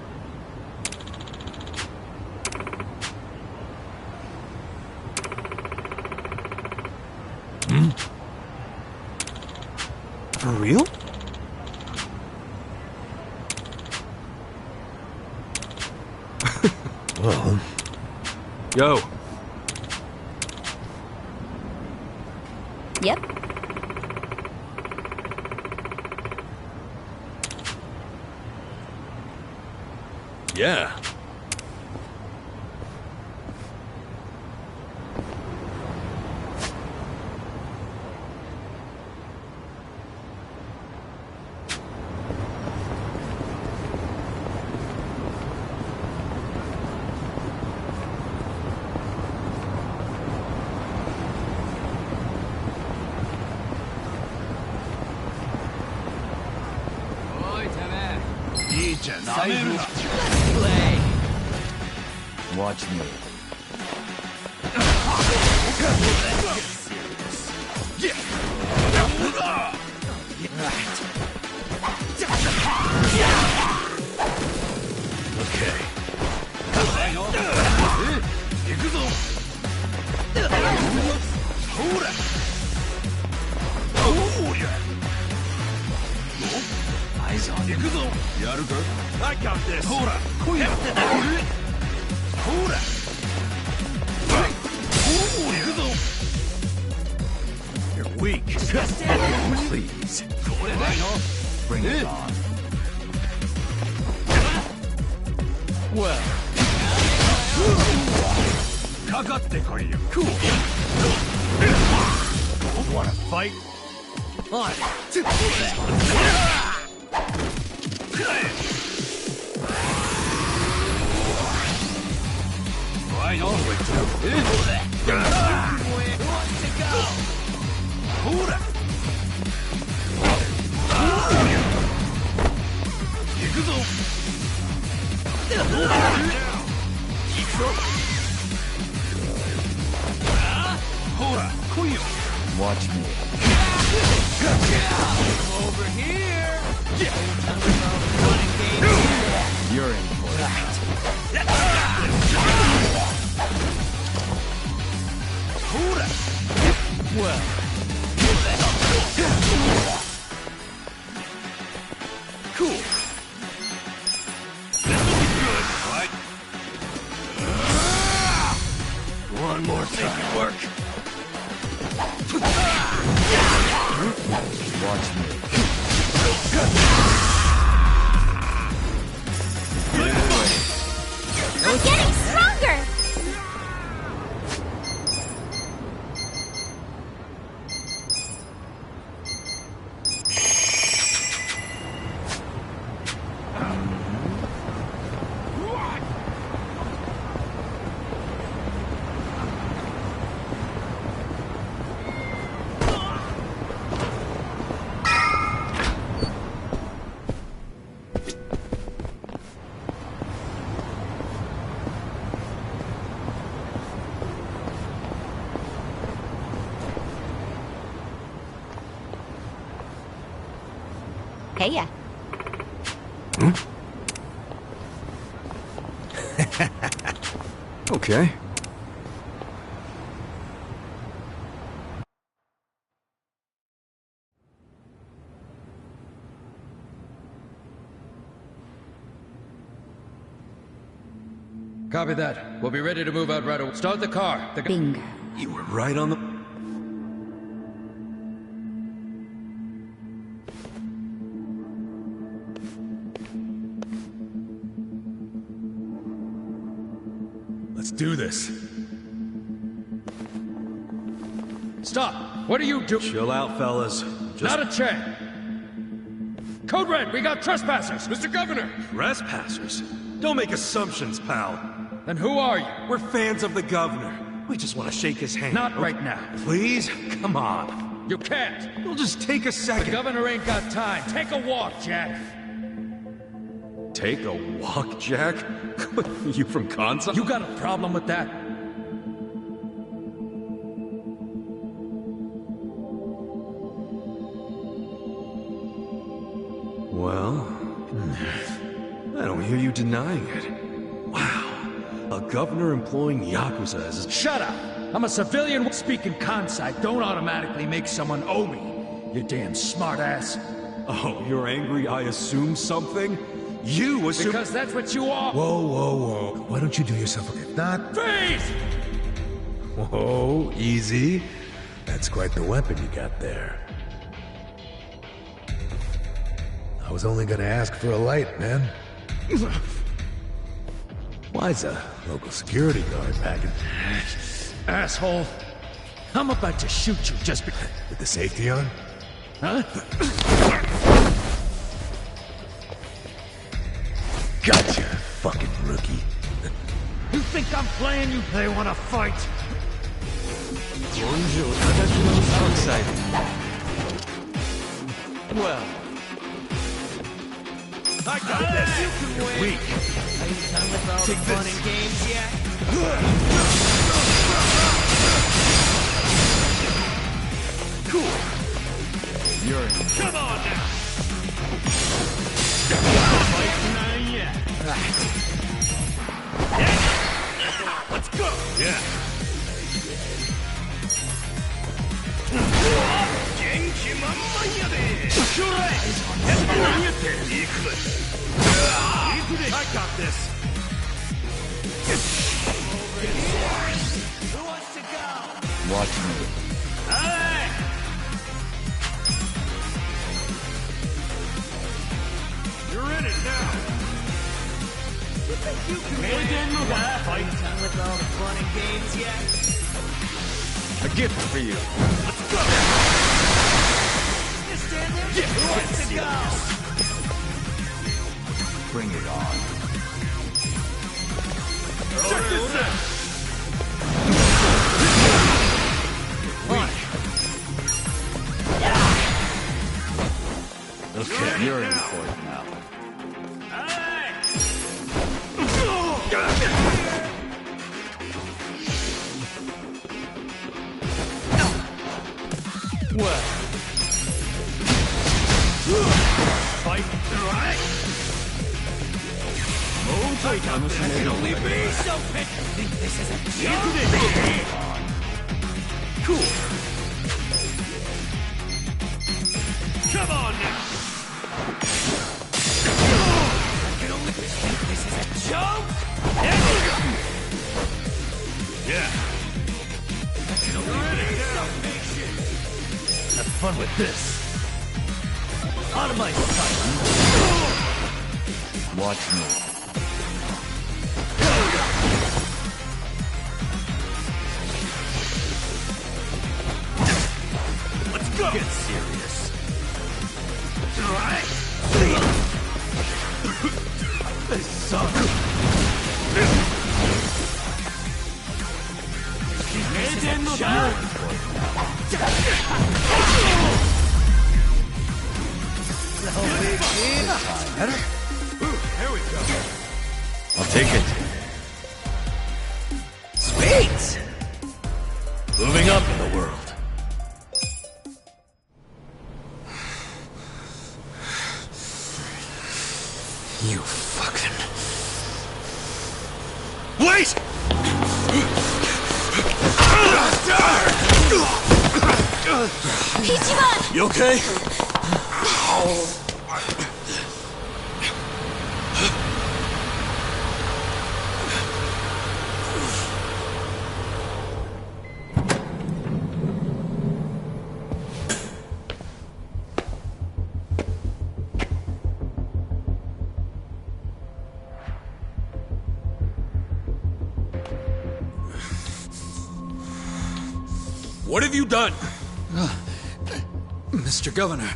For real? Well... Yo. Yep. Yeah. Let's play. Watch me. Eyes on him. I got this. You're weak. Please. Bring it on. Well. Cool. Wanna fight? On. Watch me. Over here. You're in for it. Well. Cool. One more time. Work. Watch me. I'm getting stronger! Hey, ya. Okay. Copy that. We'll be ready to move out right away. Start the car. Bingo. You were right on the... Let's do this. Stop! What are you doing? Chill out, fellas. Not a chance! Code Red, we got trespassers! Mr. Governor! Trespassers? Don't make assumptions, pal. Then who are you? We're fans of the governor. We just want to shake his hand. Not right now. Please? Come on. You can't. It'll just take a The second. governor ain't got time. Take a walk, Jack. Take a walk, Jack? You from Kansas? You got a problem with that? Well, I don't hear you denying it. Wow. A governor employing Yakuza as a... Shut up! I'm a civilian speaking Kansai. Don't automatically make someone owe me. You damn smartass. Oh, you're angry I assume something? You assume... Because that's what you are! Whoa, whoa, whoa. Why don't you do yourself a... If not... Freeze! Whoa, easy. That's quite the weapon you got there. I was only gonna ask for a light, man. Why's a local security guard packing? Asshole. I'm about to shoot you just because... With the safety on? Huh? Gotcha, fucking rookie. You think I'm playing? They wanna fight? How exciting. Well, I got this. You can win. Weak. Are you done with all the fun and games yet? Cool. you're in. Come on now. Fight's not yet. Let's go. Yeah. I got this. Who wants to go? Watch me. Hey! You're in it now. You think you can win? Fight done with all the fun and games yet? A gift for you. Let's go. You stand there? Yeah. Who wants to go? Bring it on. Check this out. Okay, you're in for it now. Well. Fight. That can only be so big. Think this is a joke? Cool. Come on now. I can only think this is a joke. Yeah. That can only be so big shit. Have fun with this. Out of my sight. Watch me. Let's go. Get serious. All right. This sucks. Better? There we go. I'll take it. Sweet! Moving up in the world. You fucking... Wait! Ichiban! You okay? What have you done? Mr. Governor.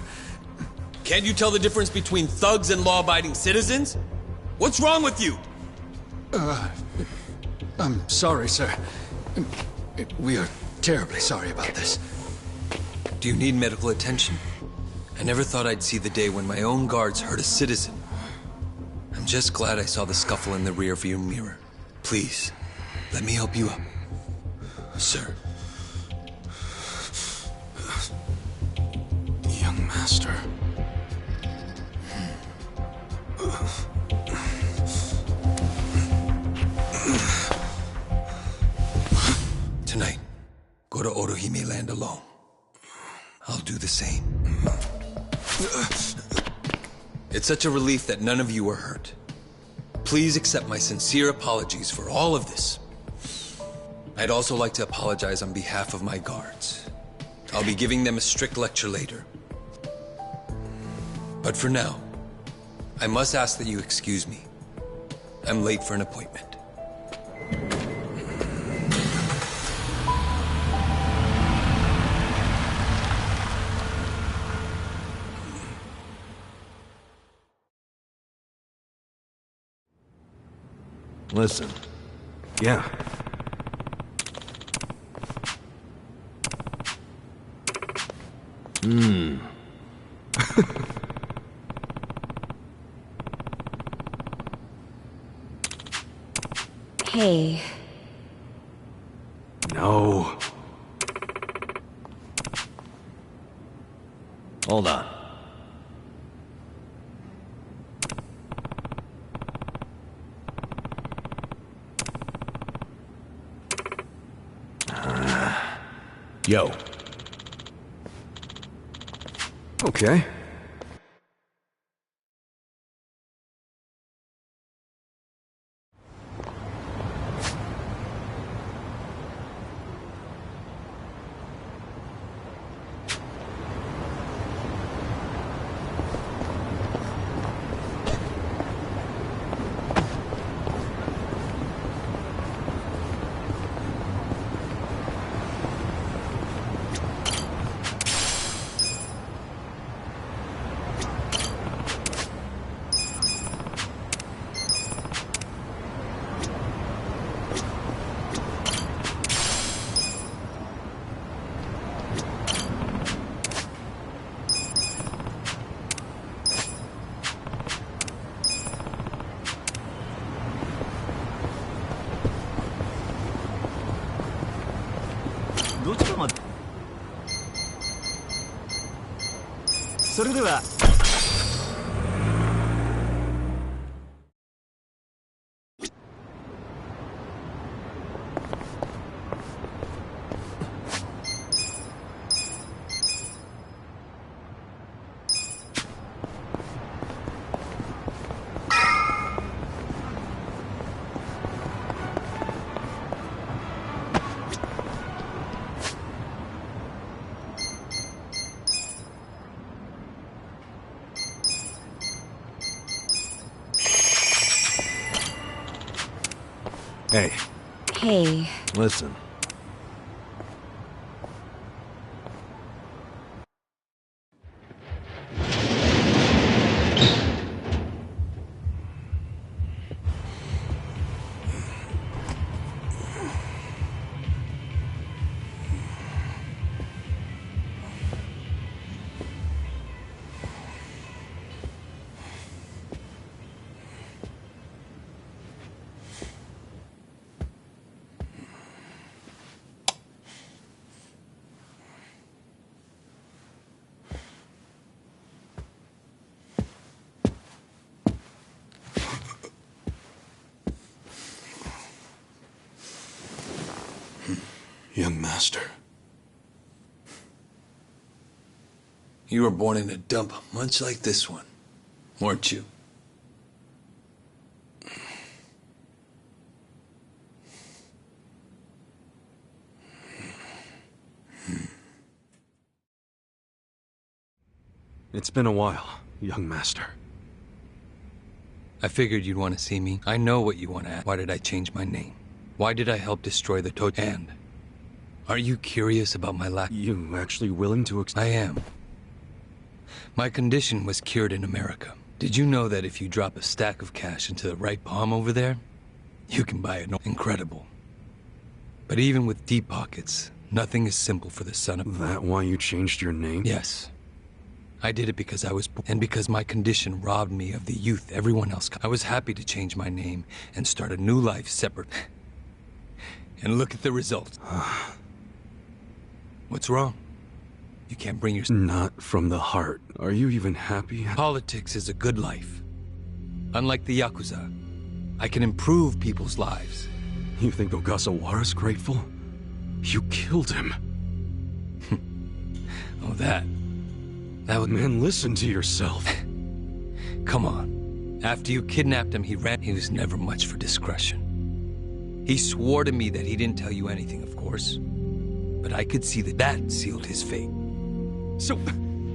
Can't you tell the difference between thugs and law-abiding citizens? What's wrong with you? I'm sorry, sir. We are terribly sorry about this. Do you need medical attention? I never thought I'd see the day when my own guards hurt a citizen. I'm just glad I saw the scuffle in the rearview mirror. Please, let me help you up, sir. Young master. Tonight, go to Orohime Land alone. I'll do the same. It's such a relief that none of you are hurt. Please accept my sincere apologies for all of this. I'd also like to apologize on behalf of my guards. I'll be giving them a strict lecture later. But for now, I must ask that you excuse me. I'm late for an appointment. Listen. Yeah. Hey. No. Hold on. Yo. Okay. Hey. Hey. Listen. Young master. You were born in a dump much like this one, weren't you? It's been a while, young master. I figured you'd want to see me. I know what you want to ask. Why did I change my name? Why did I help destroy the And Are you curious about my lack? You actually willing to I am. My condition was cured in America. Did you know that if you drop a stack of cash into the right palm over there, you can buy it? Incredible. But even with deep pockets, nothing is simple for the son of... That why you changed your name? Yes. I did it because I was poor, and because my condition robbed me of the youth everyone else got. I was happy to change my name and start a new life separate. And look at the results. What's wrong? You can't bring your... Not from the heart. Are you even happy? Politics is a good life. Unlike the Yakuza, I can improve people's lives. You think Ogasawara's grateful? You killed him. Oh, that would... Man, listen to yourself. Come on. After you kidnapped him, he ran. He was never much for discretion. He swore to me that he didn't tell you anything, of course. But I could see that sealed his fate. So,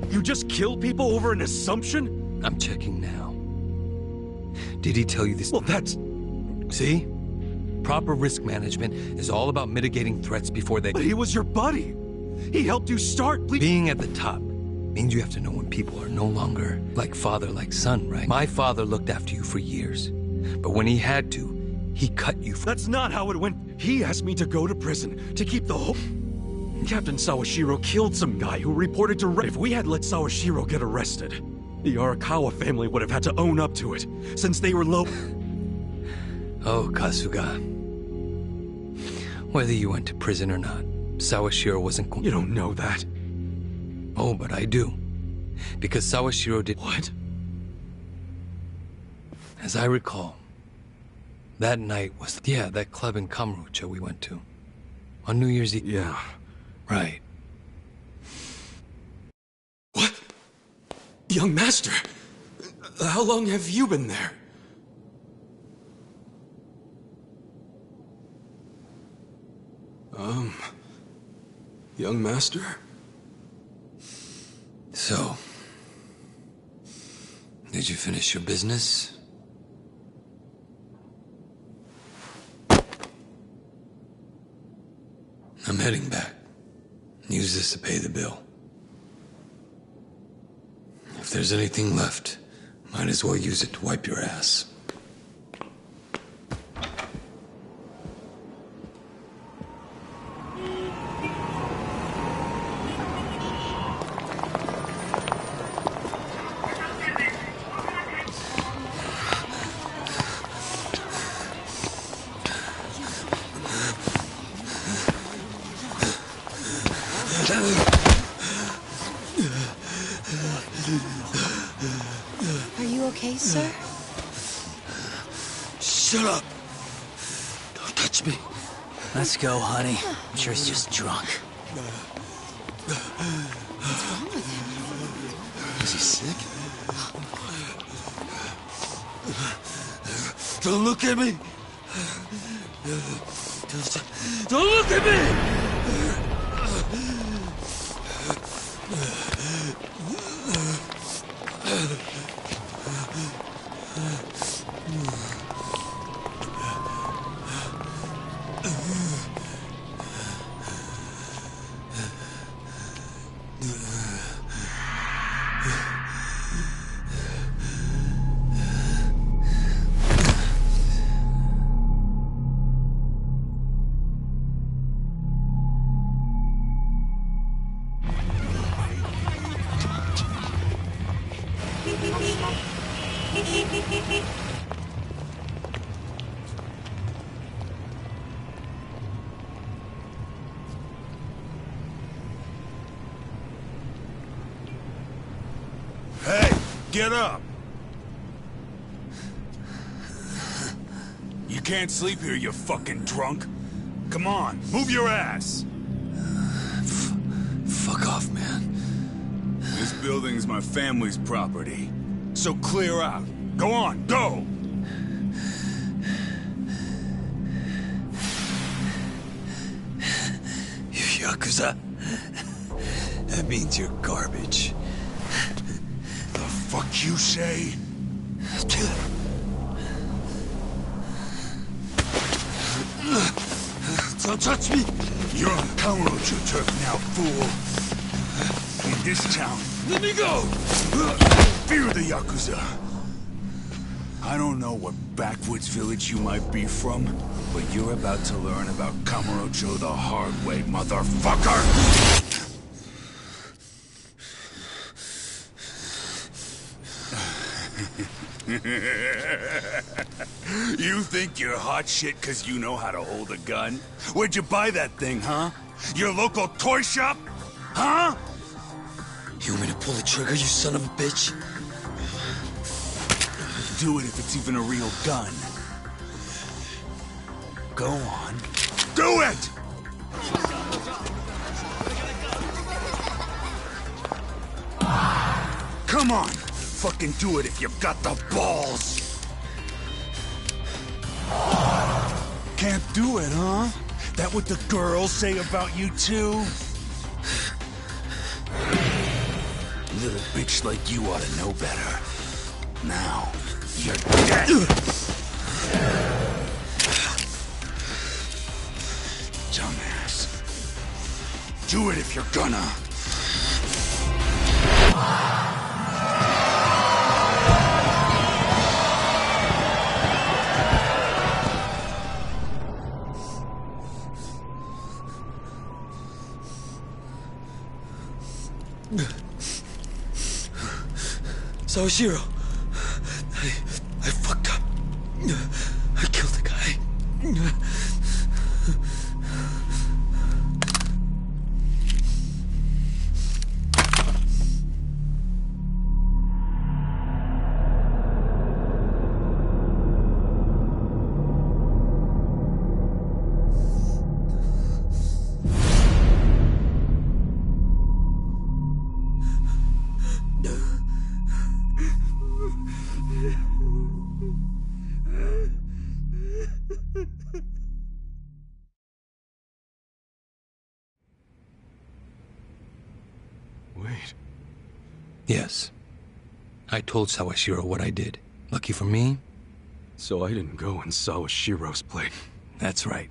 you just kill people over an assumption? I'm checking now. Did he tell you this? Well, that's... See? Proper risk management is all about mitigating threats before they... But he was your buddy. He helped you start... Being at the top means you have to know when people are no longer like father, like son, right? My father looked after you for years. But when he had to, he cut you. That's not how it went. He asked me to go to prison to keep the whole... Captain Sawashiro killed some guy who reported to... If we had let Sawashiro get arrested, the Arakawa family would have had to own up to it, since they were low... Oh, Kasuga. Whether you went to prison or not, Sawashiro wasn't going... You don't know that. Oh, but I do. Because Sawashiro did... What? As I recall, that night was... Yeah, that club in Kamurocho we went to. On New Year's Eve. Yeah. Right. What? Young master, how long have you been there? Young master? So, did you finish your business? I'm heading back. Use this to pay the bill. If there's anything left, might as well use it to wipe your ass. Are you okay, sir? Shut up! Don't touch me. Let's go, honey. I'm sure he's just drunk. What's wrong with him? Is he sick? Don't look at me! Don't look at me! Hey, get up! You can't sleep here, you fucking drunk. Come on, move your ass! Fuck off, man. This building's my family's property. So clear out. Go on, go! You Yakuza? That means you're garbage. The fuck you say? Don't touch me! You're on Kamurocho turf now, fool. In this town, let me go! Fear the Yakuza. I don't know what backwoods village you might be from, but you're about to learn about Kamurocho the hard way, motherfucker! You think you're hot shit because you know how to hold a gun? Where'd you buy that thing, huh? Your local toy shop? Huh? You want me to pull the trigger, you son of a bitch? Do it if it's even a real gun. Go on. Do it! Come on! Fucking do it if you've got the balls! Can't do it, huh? That what the girls say about you too? Little bitch like you ought to know better. Now, you're dead! Dumbass. Do it if you're gonna. Sawashiro, I fucked up. I killed a guy. Wait. Yes. I told Sawashiro what I did. Lucky for me. So I didn't go in Sawashiro's plate. That's right.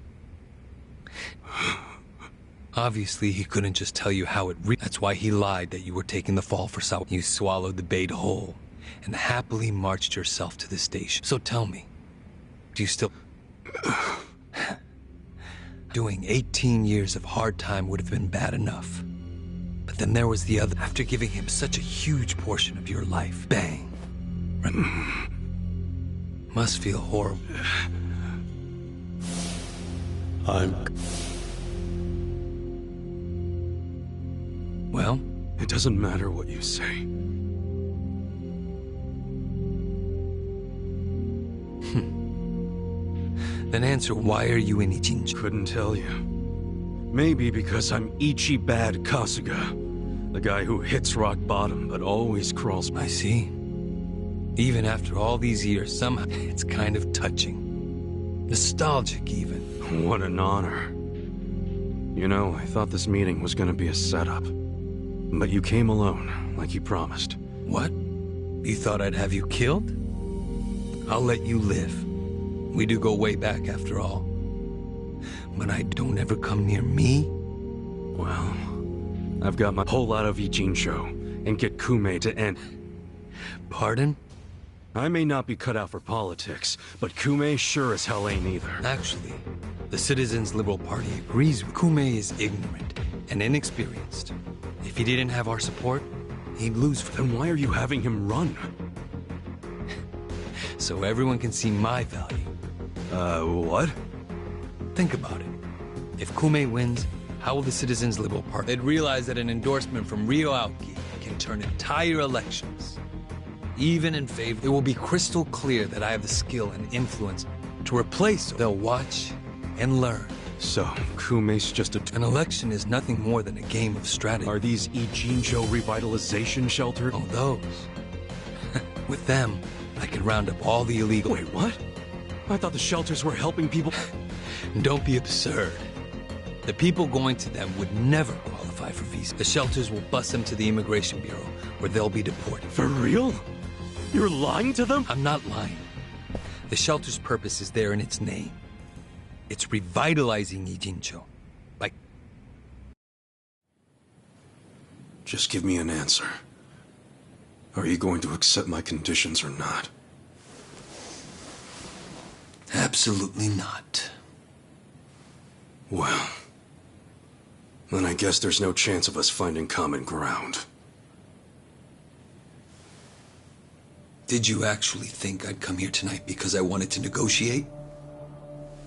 Obviously, he couldn't just tell you how it That's why he lied that you were taking the fall for Sawa. You swallowed the bait whole and happily marched yourself to the station. So tell me, do you still... Doing 18 years of hard time would have been bad enough. But then there was the other. After giving him such a huge portion of your life, bang. Must feel horrible. Well? It doesn't matter what you say. Then answer, why are you in Ichinjo? Couldn't tell you. Maybe because I'm Ichi Bad Kasuga. The guy who hits rock bottom but always crawls back. I see. Even after all these years, somehow it's kind of touching. Nostalgic, even. What an honor. You know, I thought this meeting was gonna be a setup. But you came alone, like you promised. What? You thought I'd have you killed? I'll let you live. We do go way back, after all. But I don't ever come near me? Well, I've got my whole lot of Ichinjo and get Kume to end. Pardon? I may not be cut out for politics, but Kume sure as hell ain't either. Actually, the Citizens Liberal Party agrees with Kume is ignorant and inexperienced. If he didn't have our support, he'd lose. Then why are you having him run? So everyone can see my value. What? Think about it. If Kume wins, how will the Citizens Liberal Party? They'd realize that an endorsement from Ryo Aoki can turn entire elections. Even in favor, it will be crystal clear that I have the skill and influence to replace. They'll watch and learn. So, Kume's just An election is nothing more than a game of strategy. Are these Ichinjo revitalization shelters? Oh, those. With them, I can round up all the illegal... Wait, what? I thought the shelters were helping people... Don't be absurd. The people going to them would never qualify for visa. The shelters will bus them to the Immigration Bureau, where they'll be deported. For real? You're lying to them? I'm not lying. The shelter's purpose is there in its name. It's revitalizing Ichinjo by Just give me an answer. Are you going to accept my conditions or not? Absolutely not. Well, then I guess there's no chance of us finding common ground. Did you actually think I'd come here tonight because I wanted to negotiate?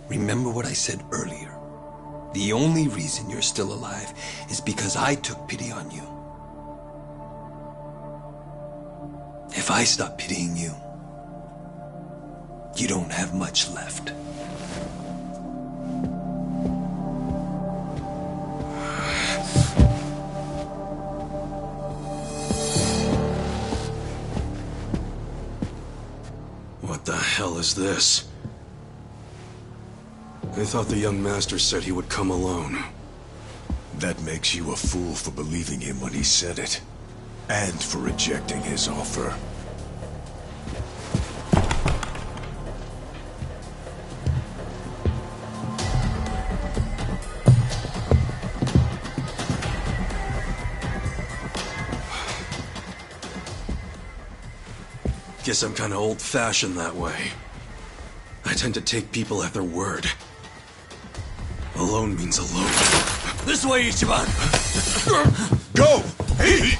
Remember what I said earlier. The only reason you're still alive is because I took pity on you. If I stop pitying you, you don't have much left. What the hell is this? I thought the young master said he would come alone. That makes you a fool for believing him when he said it. And for rejecting his offer. Guess I'm kinda old-fashioned that way. I tend to take people at their word. Alone means alone. This way, Ichiban! Go! Hey!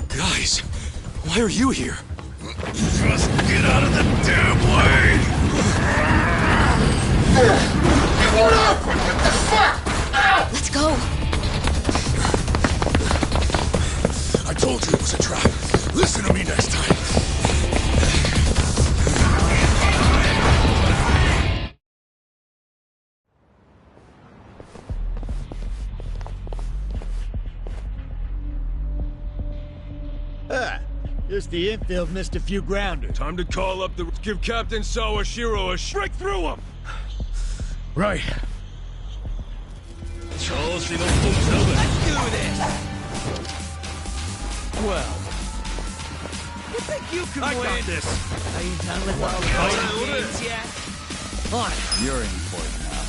Guys, why are you here? Just get out of the damn way! Let's go. I told you it was a trap. Listen to me next time. Just the infield missed a few grounders. Time to call up the... Give Captain Sawashiro a break through him! Right. Let's do this! Well... You think you can win? I got this! Are you done with all the fighting games yet? On it! You're in for it now.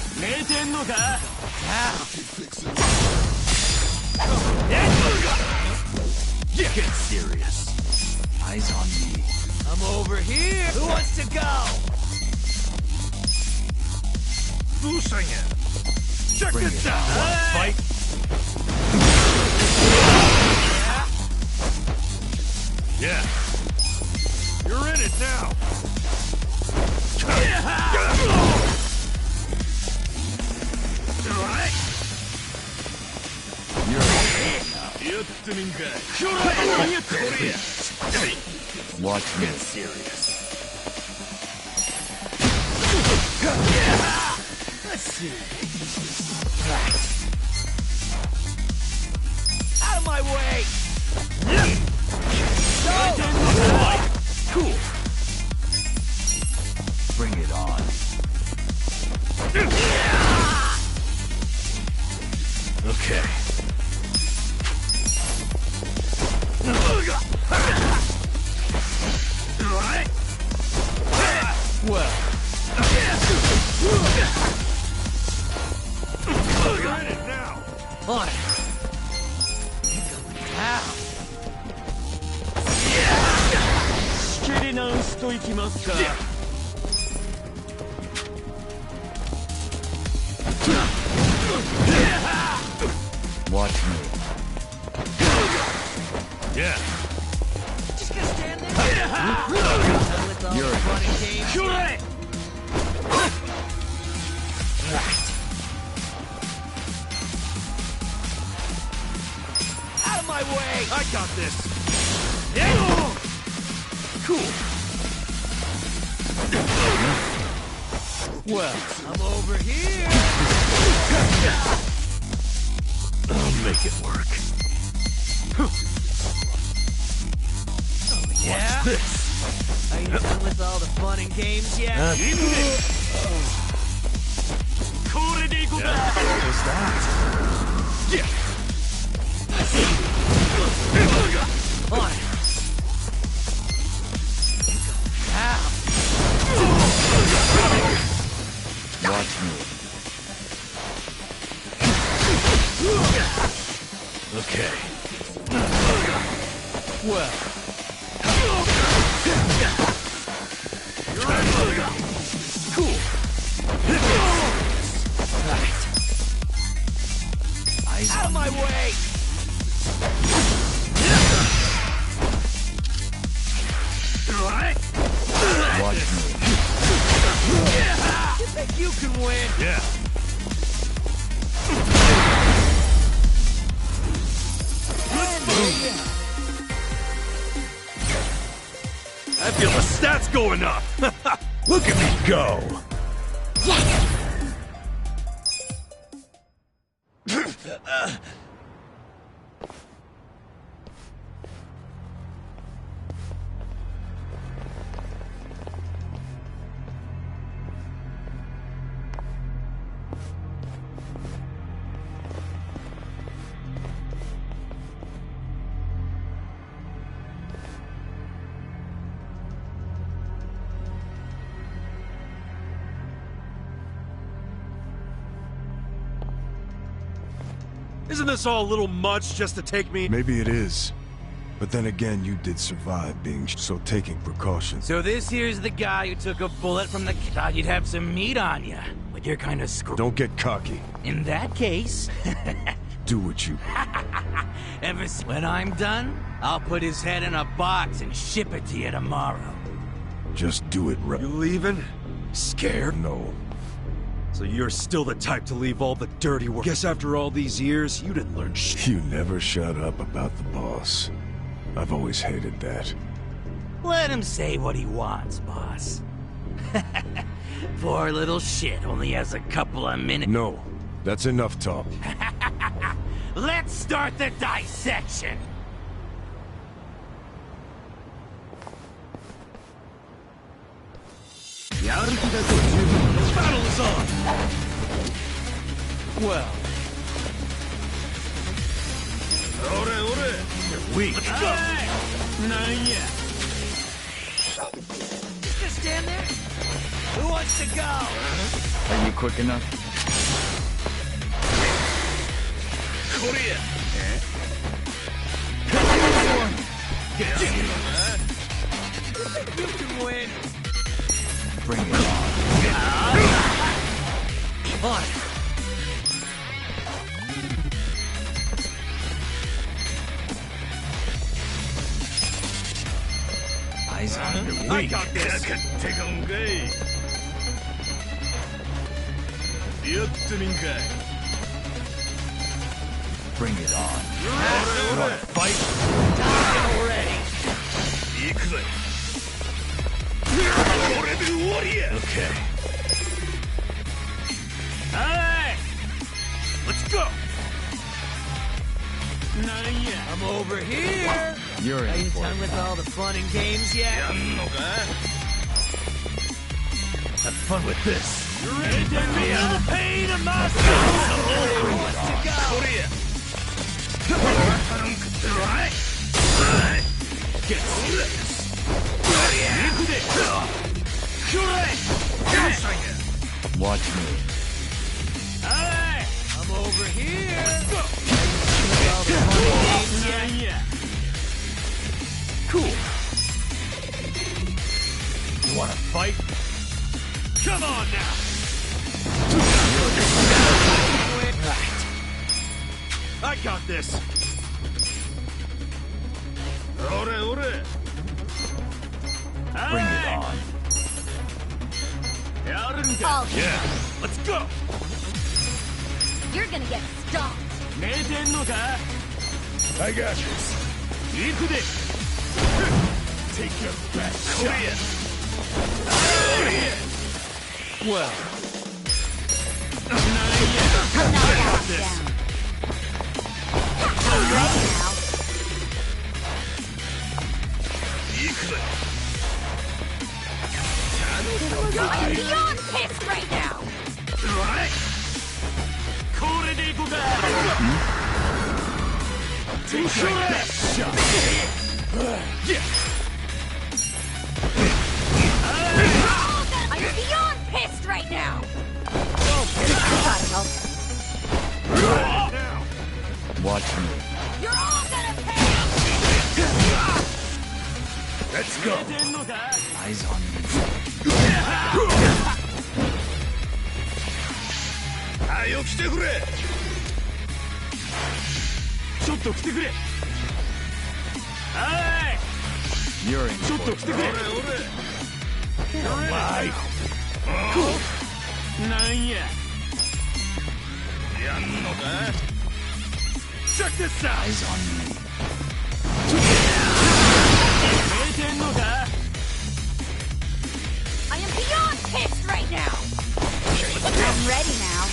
Get serious. Eyes on me. I'm over here. Who wants to go? Check Bring this it out! on. Want to fight? Yeah. You're in it now! Watch me. Get serious. Let's see. Out of my way! Cool. Bring it on. Okay. Well. You're in it now! On it. You're going down. Watch me. Yeah. Just gonna stand there. You're fun and games. Right. Out of my way! I got this. Yeah. Cool. Well, I'm over here. I'll make it work. Yeah? What's this? Are you done with all the fun and games yet? What was that? Yeah. On it. Watch me. Okay. Well. Cool. Right. Eyes out of my way! Watch me. You think you can win? Yeah. I feel the stats going up. Look at me go! Isn't this all a little much just to take me? Maybe it is. But then again, you did survive being so taking precautions. So this here's the guy who took a bullet from the... Thought you'd have some meat on you, but you're kind of screwed. Don't get cocky. In that case... Do what you... When I'm done, I'll put his head in a box and ship it to you tomorrow. Just do it right. You leaving? Scared? No. So you're still the type to leave all the dirty work. Guess after all these years, you didn't learn shit. You never shut up about the boss. I've always hated that. Let him say what he wants, boss. Poor little shit only has a couple of minutes. No, that's enough talk. Let's start the dissection! The battle is on! Well... You're weak. Let's go! Not yet. Just stand there. Who wants to go? Are you quick enough? Korea! You can win. Bring it on. Come on. Eyes on your I got this. Take on gay. Bring it on. You want to fight? Die already. Okay. Alright. Let's go. Not yet. I'm over here. You're Are in you for done it. with all the fun and games yet? Have fun with this. You're ready to feel the pain of my soul. Who wants to go? Get Watch me. Alright, I'm over here. All the fun and games yet? cool. You wanna fight? Come on now! Right. I got this! Bring it on. All Yeah, let's go! You're gonna get stomped. I got this. Take your best shot! Well. I'm beyond pissed right now. Take your best shot! Yeah! I'm beyond pissed right now. Oh, gotta help. Watch me. You're all gonna pay! Let's go. Eyes on me. はよ来てくれ。ちょっと来てくれ。はい。 You're in ちょっと来てくれ。お前。なんや。やんのか。Check this out. Eyes on me. 見えてんのか。 I am beyond pissed right now! I'm ready now.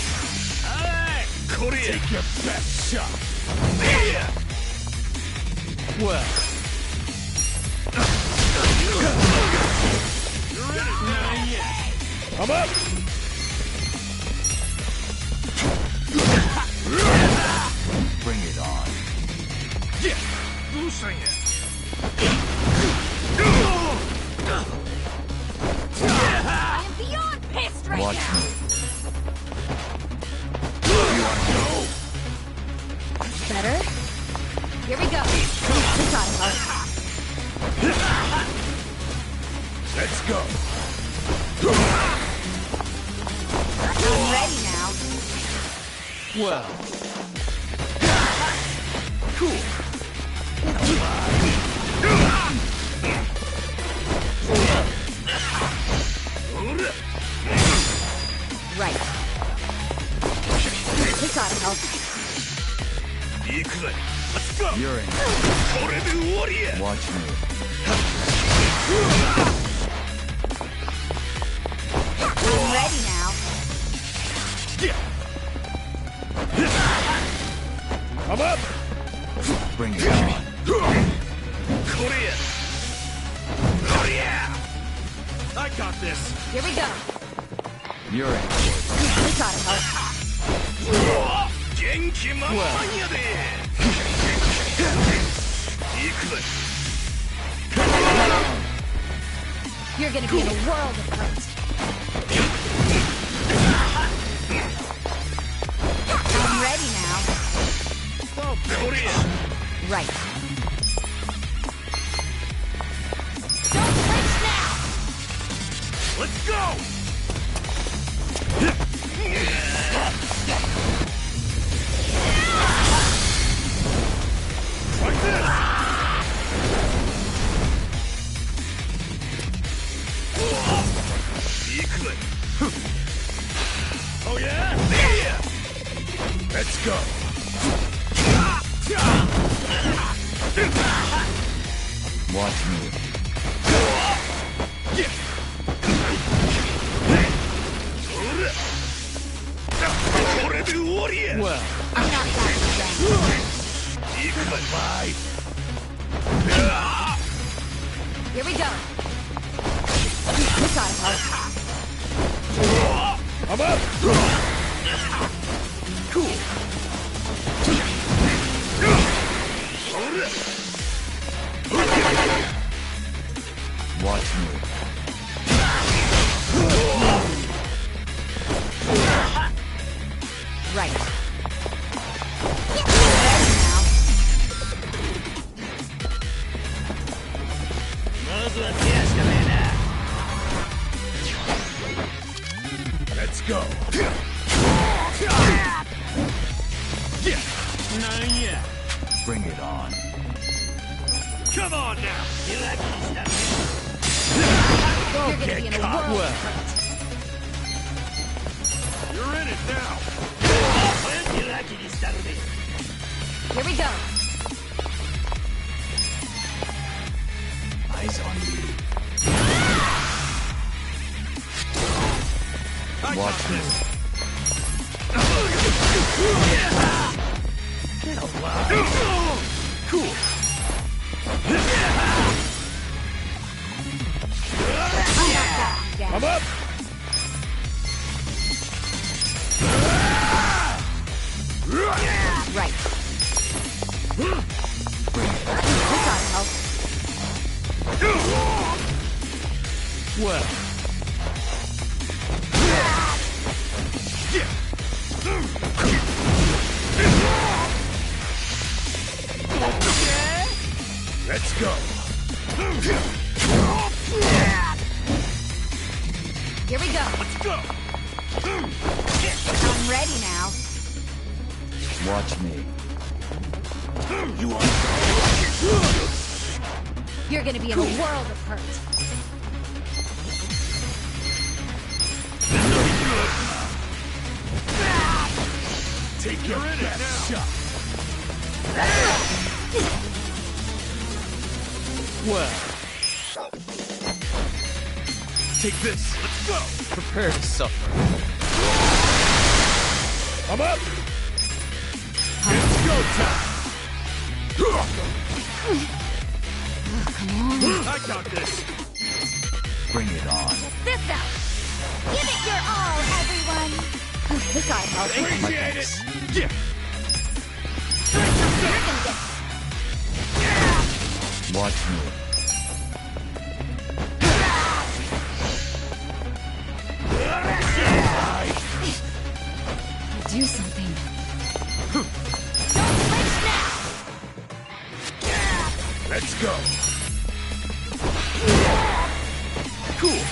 はい。これ。Take your best shot. Well. I'm up! Bring it on. Yeah! どうしたんや I am beyond pissed right Watch now! me. Better? Here we go. This ought to help. Let's go! I'm ready now. Well. Cool. Right. This ought to help. Let's go! You're in. これで終わりや Watch me. I'm ready now. I'm up! Bring it on. これやこれや I got this! Here we go. You're in. This ought to help. 元気満々やで行くぜ You're gonna be in a world of hurt. I'm ready now. これや Right. Don't flinch now! Let's go! Like this! Oh yeah? Yeah! Let's go! Watch me. Well, I'm not that strong. Here we go. This ought to help. I'm up! Cool! Watch me. Right. Ready now. Let's go! Bring it on. Come on now! You're gonna be in a caught. world Well. of hurt. You're in it now! Here we go. Eyes on me. Watch me. Cool! I'm up! Right. This ought to help. Well. Let's go. Here we go. Let's go. I'm ready now. Watch me. You want? You're gonna be in a world of hurt. Take your best shot. Well, Take this. Let's go. prepare to suffer. I'm up. It's go time. Come on. I got this. Bring it on. This out. Give it your all, everyone. This ought to help. Appreciate it. Yeah. Watch me. Do something. Let's go. Cool.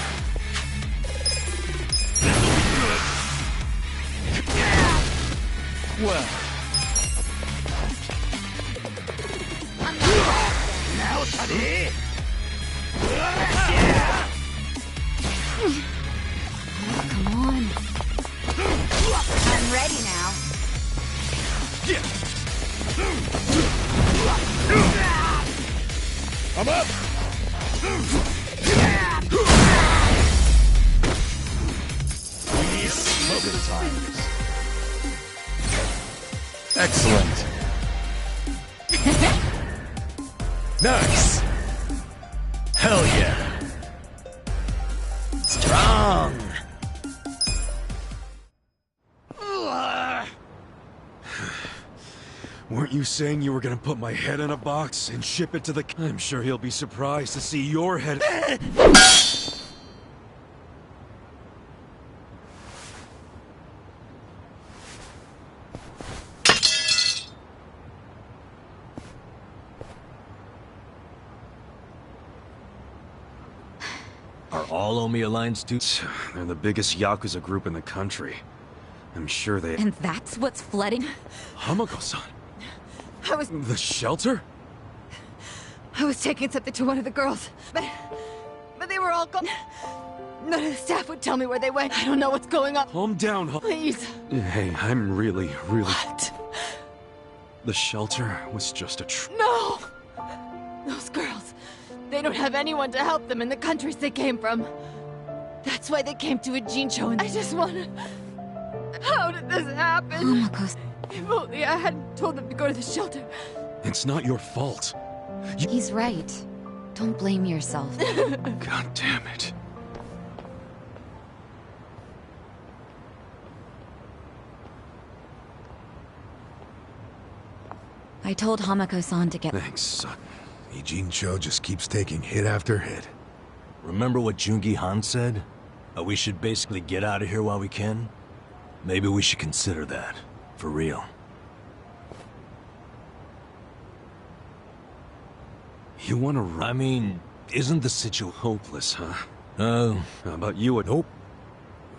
Well, Now, Taddy. Come on. I'm ready now. I'm up. Good times. Excellent. Nice. Hell yeah. Strong. Weren't you saying you were gonna put my head in a box and ship it to the... I'm sure he'll be surprised to see your head... Are all Omi Alliance dudes? They're the biggest Yakuza group in the country. I'm sure they... And that's what's flooding? Hamako-san? I was The shelter? taking something to one of the girls, but they were all gone. None of the staff would tell me where they went. I don't know what's going on. Calm down, Please. Hey, I'm really... What? The shelter was just a No! Those girls, they don't have anyone to help them in the countries they came from. That's why they came to a Jincho, and I just wanna... How did this happen? If only I hadn't told them to go to the shelter. It's not your fault. He's right. Don't blame yourself. God damn it. I told Hamako-san to get... Thanks, son. Ijincho just keeps taking hit after hit. Remember what Jungi Han said? We should basically get out of here while we can? Maybe we should consider that. For real. You wanna run? I mean, isn't the situation hopeless, huh? Oh. How about you? Nope.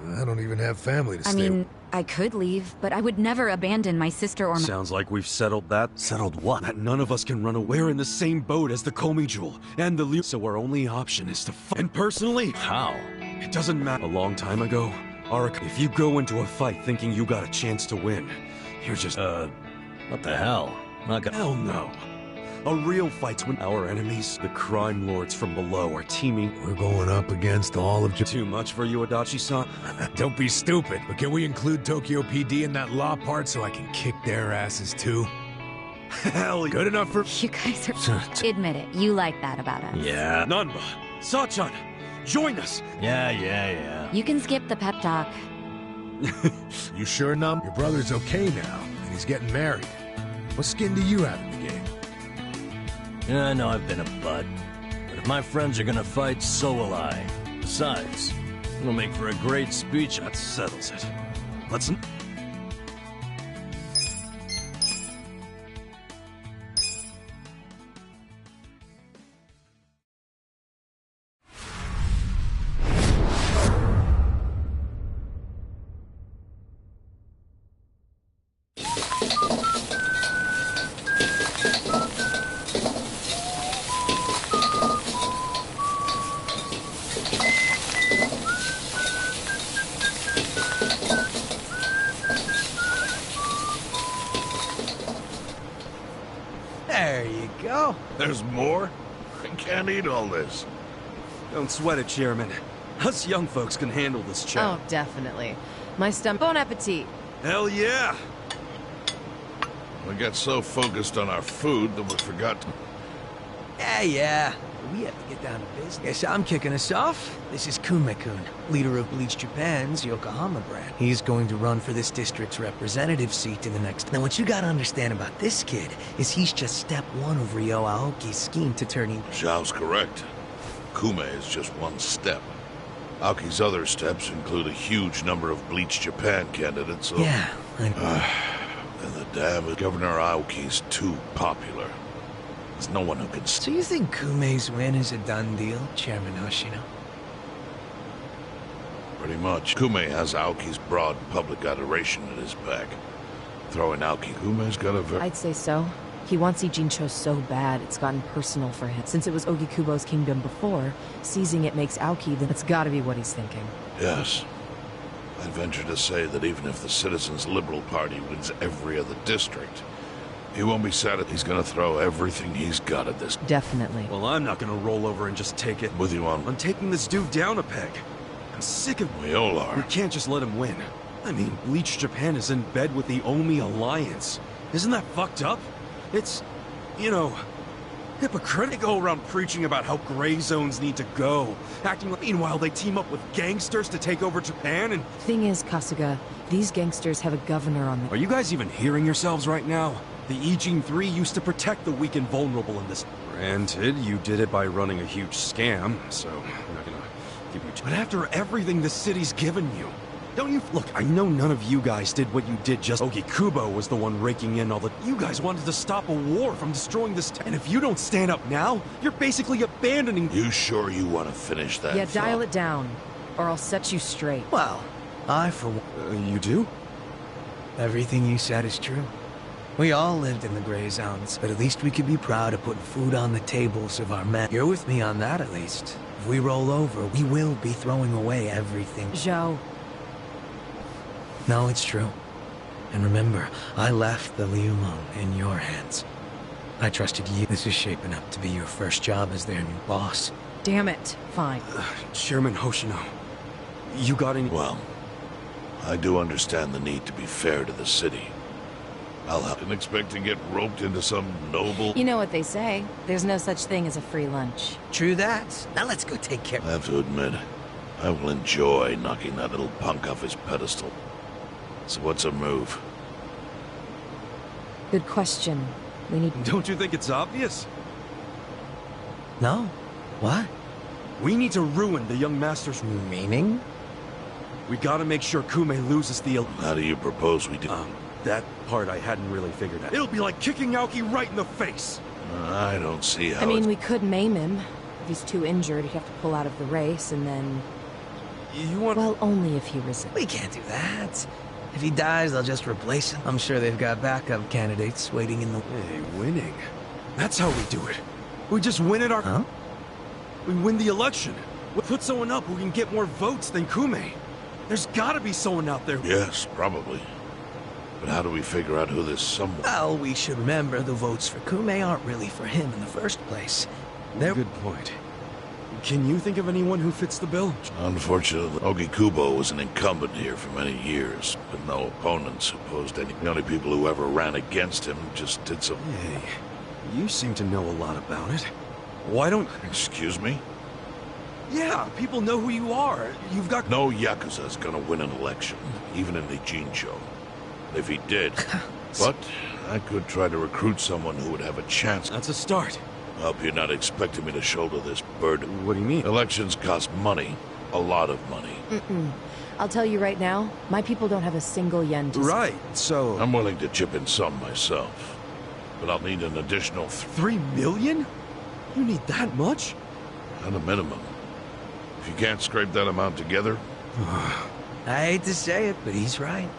I don't even have family to I stay mean, I could leave, but I would never abandon my sister or my... Sounds like we've settled that. Settled what? That none of us can run away. We're in the same boat as the Komi Jewel and the Liu. So our only option is to fight. And personally... How? It doesn't matter. A long time ago, Araka, if you go into a fight thinking you got a chance to win, you're just... what the hell? Not gonna... Hell no. A real fight's when our enemies, the crime lords from below, are teaming. We're going up against all of Too much for you, Adachi-san? Don't be stupid, but can we include Tokyo PD in that law part so I can kick their asses too? Hell, good enough for... You guys are... Admit it, you like that about us. Yeah. Nanba, Sachan, join us. Yeah. You can skip the pep talk. You sure, Num? Your brother's okay now, and he's getting married. What skin do you have in the game? Yeah, I know I've been a butt. But if my friends are gonna fight, so will I. Besides, it'll make for a great speech. That settles it. Let's... There you go. There's more? I can't eat all this. Don't sweat it, Chairman. Us young folks can handle this chow. Oh, definitely. My stomach. Bon appetit. Hell yeah! We got so focused on our food that we forgot to... Yeah. We have to get down to business. Yes, I'm kicking us off. This is Kume-kun, leader of Bleach Japan's Yokohama brand. He's going to run for this district's representative seat in the next... Now, what you gotta understand about this kid is he's just step one of Ryo Aoki's scheme to turn him... Zhao's correct. Kume is just one step. Aoki's other steps include a huge number of Bleach Japan candidates, so... Yeah, and the damn Governor Aoki's too popular. There's no one who can... So you think Kume's win is a done deal, Chairman Hoshino? Pretty much. Kume has Aoki's broad public adoration at his back. Throwing Aoki, Kume's got a very... I'd say so. He wants Ijincho so bad, it's gotten personal for him. Since it was Ogikubo's kingdom before, seizing it makes Aoki, then it's gotta be what he's thinking. Yes. I'd venture to say that even if the Citizens' Liberal Party wins every other district, he won't be satisfied. He's gonna throw everything he's got at this. Definitely. Well, I'm not gonna roll over and just take it. With you on. I'm taking this dude down a peg. I'm sick of... We all are. We can't just let him win. I mean, Bleach Japan is in bed with the Omi Alliance. Isn't that fucked up? It's, you know, hypocritical. Go around preaching about how gray zones need to go, acting like meanwhile they team up with gangsters to take over Japan and... Thing is, Kasuga, these gangsters have a governor on the... Are you guys even hearing yourselves right now? The Ijin 3 used to protect the weak and vulnerable in this... Granted, you did it by running a huge scam, so I'm not gonna give you... But after everything the city's given you, don't you... Look, I know none of you guys did what you did just... Ogikubo was the one raking in all the... You guys wanted to stop a war from destroying this... And if you don't stand up now, you're basically abandoning... You sure you want to finish that? Yeah, dial it down, or I'll set you straight. Well, I for one... you do? Everything you said is true. We all lived in the gray zones, but at least we could be proud of putting food on the tables of our men. You're with me on that, at least. If we roll over, we will be throwing away everything. Zhao. No, it's true. And remember, I left the Liumang in your hands. I trusted you. This is shaping up to be your first job as their new boss. Damn it. Fine. Chairman Hoshino, you got any... Well, I do understand the need to be fair to the city. I didn't expect to get roped into some noble... You know what they say. There's no such thing as a free lunch. True that. Now let's go take care... I have to admit, I will enjoy knocking that little punk off his pedestal. So what's a move? Good question. We need... Don't you think it's obvious? No. What? We need to ruin the young master's... Meaning? We gotta make sure Kume loses the... How do you propose we do? That part I hadn't really figured out. It'll be like kicking Aoki right in the face! I don't see how I mean, we could maim him. If he's too injured, he'd have to pull out of the race, and then... You want... Well, only if he resists. We can't do that. If he dies, they'll just replace him. I'm sure they've got backup candidates waiting in the... Hey, winning. That's how we do it. We just win it our... Huh? We win the election. We put someone up who can get more votes than Kume. There's gotta be someone out there... Yes, probably. But how do we figure out who this someone... Well, we should remember the votes for Kume aren't really for him in the first place. Good point. Can you think of anyone who fits the bill? Unfortunately, Ogikubo was an incumbent here for many years, with no opponents who posed any... The only people who ever ran against him just did some... Hey, you seem to know a lot about it. Why don't... Excuse me? Yeah, people know who you are. You've got... No Yakuza is gonna win an election, even in the Jincho. If he did. But I could try to recruit someone who would have a chance. That's a start. I hope you're not expecting me to shoulder this burden. What do you mean? Elections cost money. A lot of money. I'll tell you right now, my people don't have a single yen to... Right, so... I'm willing to chip in some myself. But I'll need an additional... 3 million? You need that much? At a minimum. If you can't scrape that amount together... I hate to say it, but he's right.